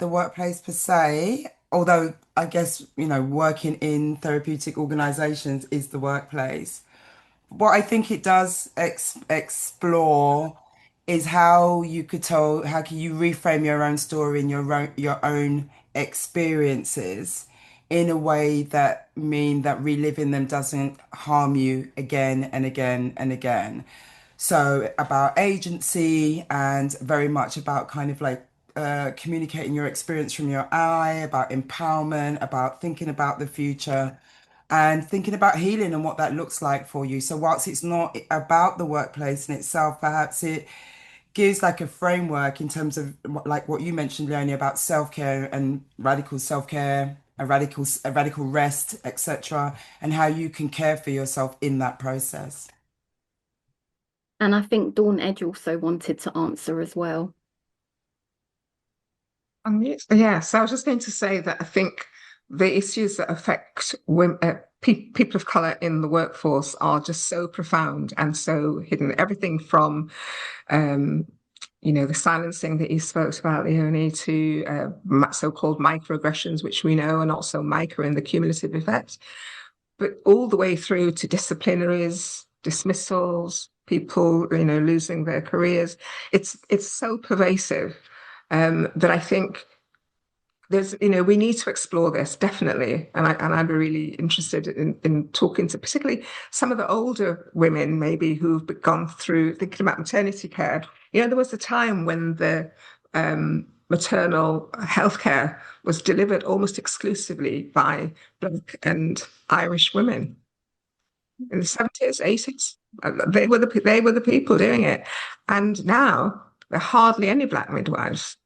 Speaker 8: the workplace per se, although I guess, working in therapeutic organizations is the workplace. What I think it does explore is how can you reframe your own story and your own experiences in a way that mean that reliving them doesn't harm you again and again and again. So about agency and very much about kind of like communicating your experience from your eye, about empowerment, about thinking about the future and thinking about healing and what that looks like for you. So whilst it's not about the workplace in itself, perhaps it gives like a framework in terms of like what you mentioned, Leonie, about self-care and radical self-care a radical rest, etc., and how you can care for yourself in that process.
Speaker 12: And I think Dawn Edge also wanted to answer as well.
Speaker 11: Yes, I was just going to say that I think the issues that affect women, people of color in the workforce are just so profound and so hidden. Everything from, um, the silencing that you spoke about, Leonie, to so-called microaggressions, which we know are not so micro in the cumulative effect, but all the way through to disciplinaries, dismissals, people, losing their careers. It's so pervasive that I think we need to explore this definitely, and I'd be really interested in talking to particularly some of the older women maybe who've gone through thinking about maternity care. There was a time when the maternal healthcare was delivered almost exclusively by Black and Irish women in the 70s, 80s. They were the people doing it, and now there are hardly any Black midwives.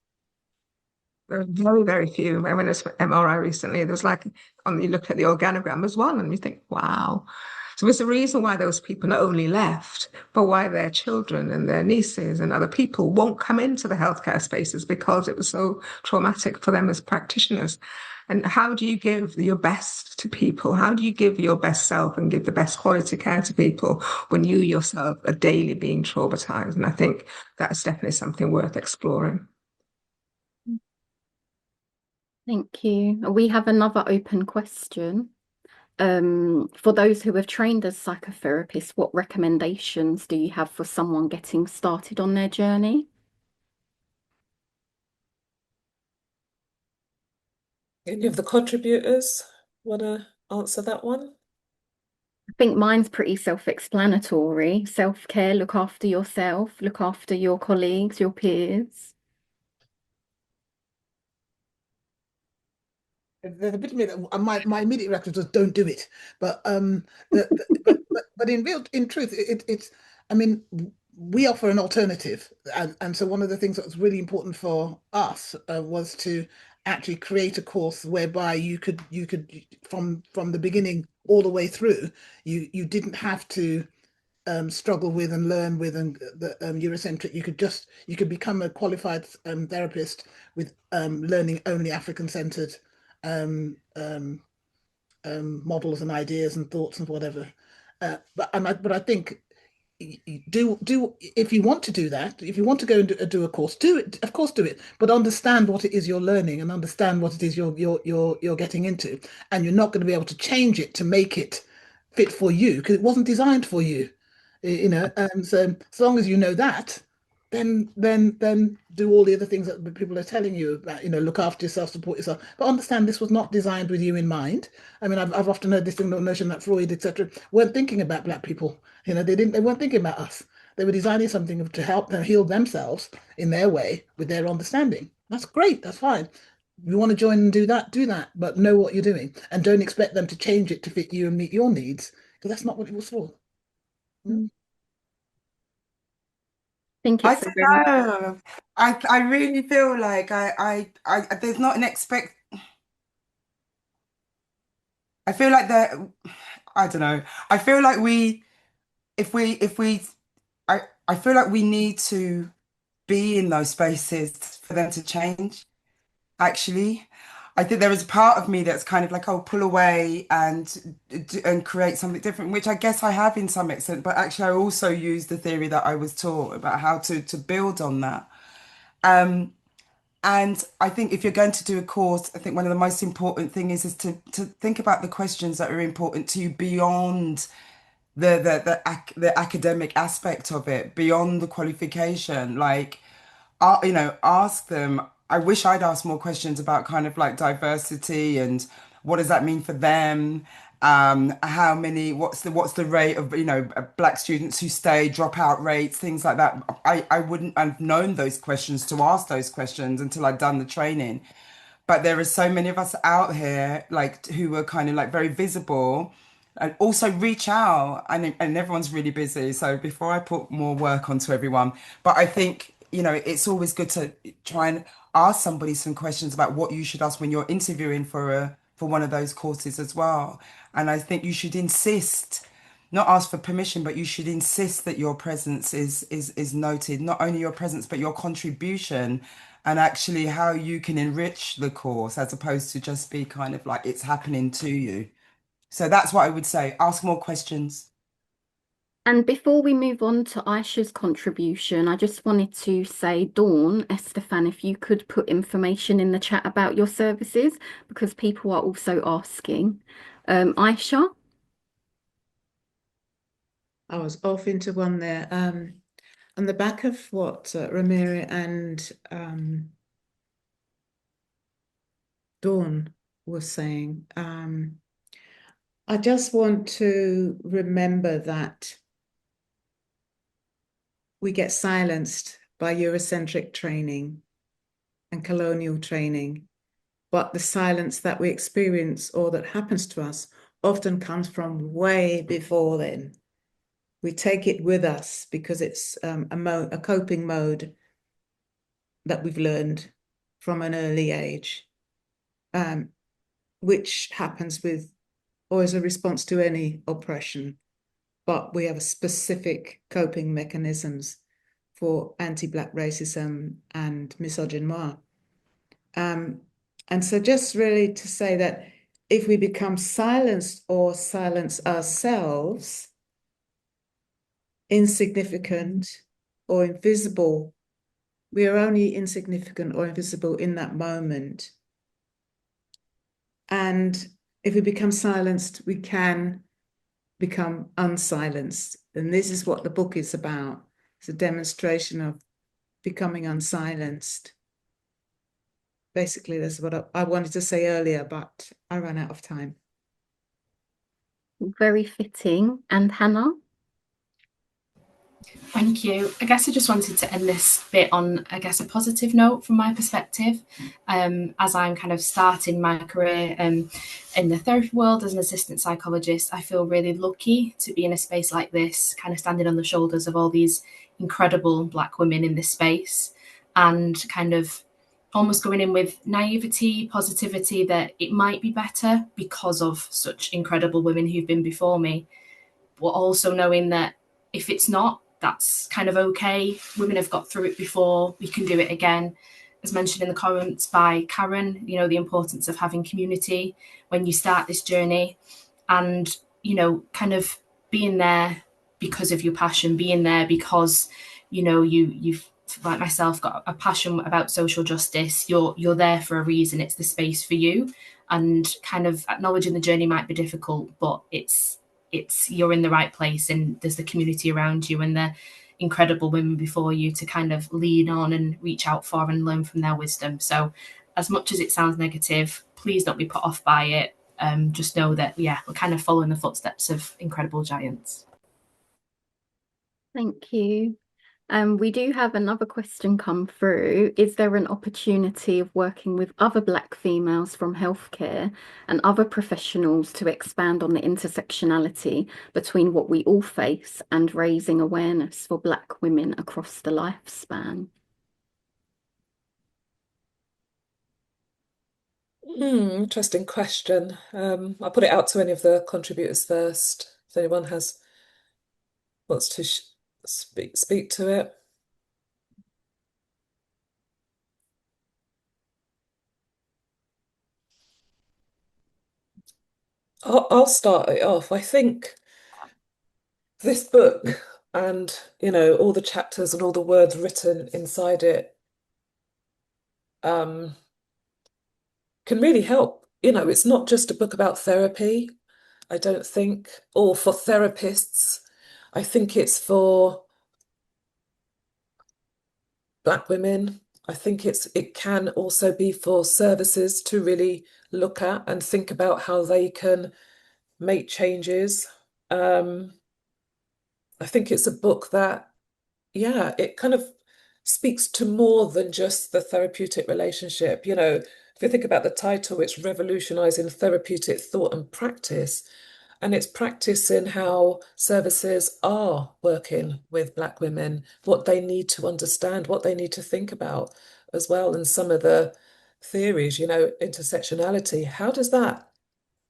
Speaker 11: There are very, very few. I went to MRI recently. There's you look at the organogram, there's one, and you think, wow. So there's a reason why those people not only left, but why their children and their nieces and other people won't come into the healthcare spaces because it was so traumatic for them as practitioners. And how do you give your best to people? How do you give your best self and give the best quality care to people when you yourself are daily being traumatized? And I think that's definitely something worth exploring.
Speaker 12: Thank you. We have another open question. For those who have trained as psychotherapists, what recommendations do you have for someone getting started on their journey?
Speaker 3: Any of the contributors want to answer that one?
Speaker 12: I think mine's pretty self-explanatory. Self-care, look after yourself, look after your colleagues, your peers.
Speaker 7: There's a bit of me that my immediate reaction was don't do it, but but in truth, it's I mean we offer an alternative, and so one of the things that was really important for us was to actually create a course whereby you could from the beginning all the way through you didn't have to struggle with and learn with and the Eurocentric. You could become a qualified therapist with learning only African-centered um, um, models and ideas and thoughts and whatever. But I think do if you want to do that, if you want to go and do a course, do it. Of course, do it. But understand what it is you're learning and understand what it is you're getting into, and you're not going to be able to change it to make it fit for you because it wasn't designed for you. So as long as you know that, then do all the other things that people are telling you about, look after yourself, support yourself, but understand this was not designed with you in mind. I mean, I've often heard this thing, the notion that Freud, etc., weren't thinking about Black people. They weren't thinking about us. They were designing something to help them heal themselves in their way with their understanding. That's great. That's fine. You want to join and do that, but know what you're doing and don't expect them to change it to fit you and meet your needs because that's not what it was for.
Speaker 12: think
Speaker 8: I
Speaker 12: it's a
Speaker 8: don't
Speaker 12: very
Speaker 8: know. I really feel like I there's not an expect. I feel like that. I don't know. I feel like if we, I feel like we need to be in those spaces for them to change. Actually, I think there is a part of me that's kind of like, oh, pull away and create something different, which I guess I have in some extent. But actually, I also use the theory that I was taught about how to build on that. And I think if you're going to do a course, I think one of the most important thing is to think about the questions that are important to you beyond the academic aspect of it, beyond the qualification. Like, ask them. I wish I'd asked more questions about kind of like diversity and what does that mean for them? How many? What's the rate of Black students who stay, dropout rates, things like that. I wouldn't have known those questions to ask those questions until I'd done the training. But there are so many of us out here like who are kind of like very visible and also reach out and everyone's really busy. So before I put more work onto everyone, but I think, it's always good to try and ask somebody some questions about what you should ask when you're interviewing for for one of those courses as well. And I think you should insist, not ask for permission, but you should insist that your presence is noted, not only your presence, but your contribution and actually how you can enrich the course as opposed to just be kind of like it's happening to you. So that's what I would say. Ask more questions.
Speaker 12: And before we move on to Aisha's contribution, I just wanted to say, Dawn, Estefan, if you could put information in the chat about your services, because people are also asking. Aisha?
Speaker 13: I was off into one there. On the back of what Ramiro and Dawn was saying, I just want to remember that we get silenced by Eurocentric training and colonial training, but the silence that we experience or that happens to us often comes from way before then. We take it with us because it's a coping mode that we've learned from an early age, which happens with or as a response to any oppression. But we have specific coping mechanisms for anti-Black racism and misogynoir. And so just really to say that if we become silenced or silence ourselves, insignificant or invisible, we are only insignificant or invisible in that moment. And if we become silenced, we can become unsilenced. And this is what the book is about. It's a demonstration of becoming unsilenced. Basically, that's what I wanted to say earlier, but I ran out of time.
Speaker 12: Very fitting. And Hannah?
Speaker 10: Thank you. I guess I just wanted to end this bit on, I guess, a positive note from my perspective. As I'm kind of starting my career in the therapy world as an assistant psychologist, I feel really lucky to be in a space like this, kind of standing on the shoulders of all these incredible Black women in this space and kind of almost going in with naivety, positivity that it might be better because of such incredible women who've been before me, but also knowing that if it's not, that's kind of okay. Women have got through it before, we can do it again. As mentioned in the comments by Karen, you know, the importance of having community when you start this journey and, you know, kind of being there because of your passion, being there because, you know, you've like myself got a passion about social justice. You're there for a reason. It's the space for you, and kind of acknowledging the journey might be difficult, but it's you're in the right place and there's the community around you and the incredible women before you to kind of lean on and reach out for and learn from their wisdom. So as much as it sounds negative, please don't be put off by it. Just know that, yeah, we're kind of following the footsteps of incredible giants.
Speaker 12: Thank you. We do have another question come through. Is there an opportunity of working with other Black females from healthcare and other professionals to expand on the intersectionality between what we all face and raising awareness for Black women across the lifespan?
Speaker 3: Interesting question. I'll put it out to any of the contributors first. If anyone wants to speak to it. I'll start it off. I think this book and, you know, all the chapters and all the words written inside it can really help. You know, it's not just a book about therapy, I don't think, or for therapists. I think it's for Black women. I think it can also be for services to really look at and think about how they can make changes. I think it's a book that, yeah, it kind of speaks to more than just the therapeutic relationship. You know, if you think about the title, it's Revolutionising Therapeutic Thought and Practice. And it's practicing how services are working with Black women, what they need to understand, what they need to think about as well. And some of the theories, you know, intersectionality, how does that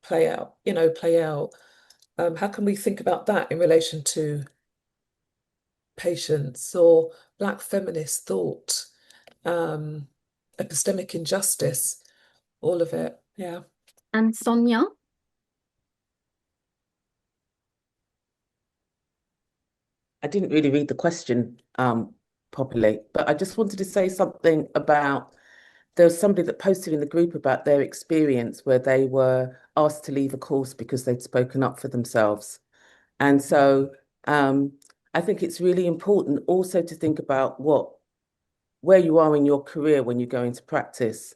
Speaker 3: play out, play out? How can we think about that in relation to patience or Black feminist thought, epistemic injustice, all of it? Yeah.
Speaker 12: And Sonia?
Speaker 9: I didn't really read the question properly, but I just wanted to say something about there was somebody that posted in the group about their experience where they were asked to leave a course because they'd spoken up for themselves. And so I think it's really important also to think about where you are in your career when you go into practice,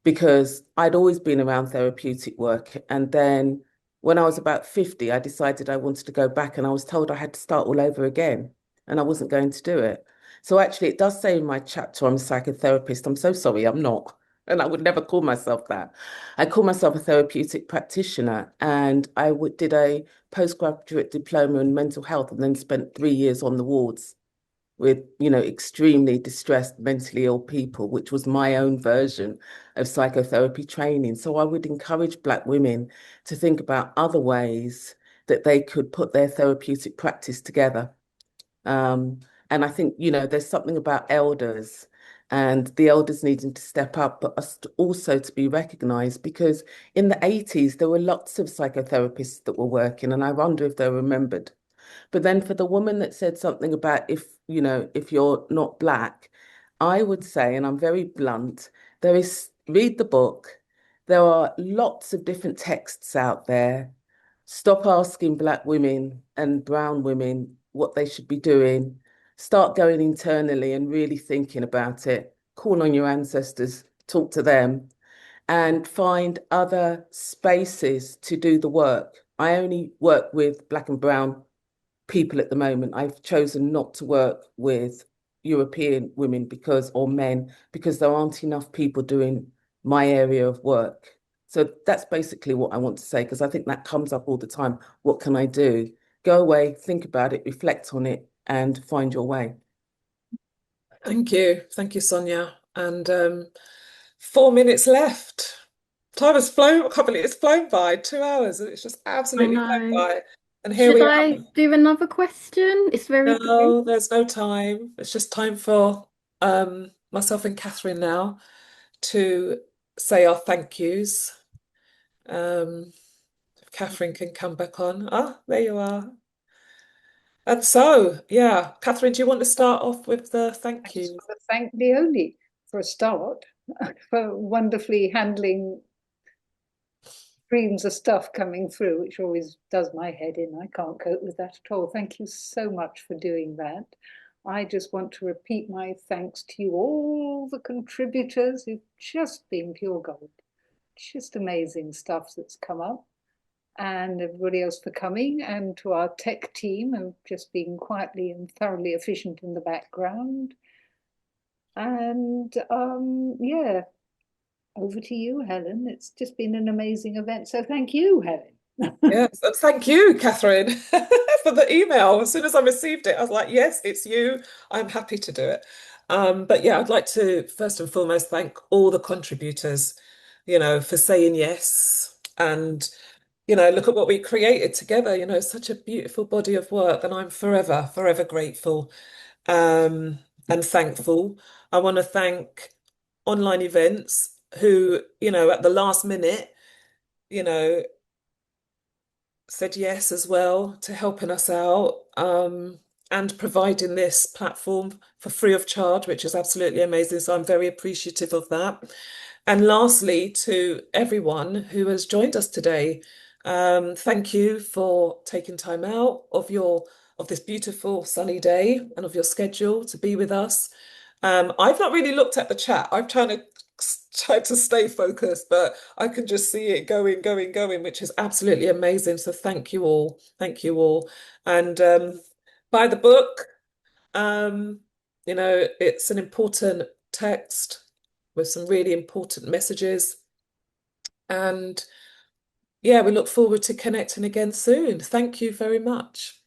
Speaker 9: because I'd always been around therapeutic work. And then when I was about 50, I decided I wanted to go back, and I was told I had to start all over again, and I wasn't going to do it. So actually, it does say in my chapter, I'm a psychotherapist. I'm so sorry, I'm not. And I would never call myself that. I call myself a therapeutic practitioner, and I did a postgraduate diploma in mental health and then spent 3 years on the wards with, extremely distressed, mentally ill people, which was my own version of psychotherapy training. So I would encourage Black women to think about other ways that they could put their therapeutic practice together. And I think, there's something about elders and the elders needing to step up, but also to be recognized, because in the 80s, there were lots of psychotherapists that were working, and I wonder if they're remembered. But then for the woman that said something about if you're not Black, I would say, and I'm very blunt, read the book. There are lots of different texts out there. Stop asking Black women and brown women what they should be doing. Start going internally and really thinking about it. Call on your ancestors, talk to them, and find other spaces to do the work. I only work with Black and brown people at the moment. I've chosen not to work with European women or men because there aren't enough people doing my area of work. So that's basically what I want to say, because I think that comes up all the time. What can I do? Go away, think about it, reflect on it, and find your way.
Speaker 3: Thank you. Thank you, Sonia. And 4 minutes left. Time has flown, I can't believe it's flown by 2 hours. It's just absolutely flown by. And here
Speaker 12: Should
Speaker 3: we
Speaker 12: I
Speaker 3: are.
Speaker 12: do another question? It's very brief.
Speaker 3: No, there's no time. It's just time for myself and Catherine now to say our thank yous. If Catherine can come back on. Ah, there you are. And so, yeah, Catherine, do you want to start off with the thank
Speaker 1: I just
Speaker 3: yous?
Speaker 1: want to thank Leonie for a start, for wonderfully handling streams of stuff coming through, which always does my head in. I can't cope with that at all. Thank you so much for doing that. I just want to repeat my thanks to you, all the contributors who've just been pure gold. Just amazing stuff that's come up. And everybody else for coming, and to our tech team who've just been quietly and thoroughly efficient in the background. And yeah, over to you, Helen. It's just been an amazing event. So thank you, Helen.
Speaker 3: Yes, and thank you, Catherine, for the email. As soon as I received it, I was like, yes, it's you. I'm happy to do it. But yeah, I'd like to first and foremost thank all the contributors, for saying yes. And, look at what we created together, such a beautiful body of work. And I'm forever, forever grateful and thankful. I want to thank Online Events who, at the last minute, you know, said yes as well to helping us out and providing this platform for free of charge, which is absolutely amazing. So I'm very appreciative of that. And lastly, to everyone who has joined us today, thank you for taking time out of this beautiful sunny day and of your schedule to be with us. I've not really looked at the chat. I'm trying to stay focused, but I can just see it going, going, going, which is absolutely amazing. So thank you all. Thank you all. And buy the book. It's an important text with some really important messages. And yeah, we look forward to connecting again soon. Thank you very much.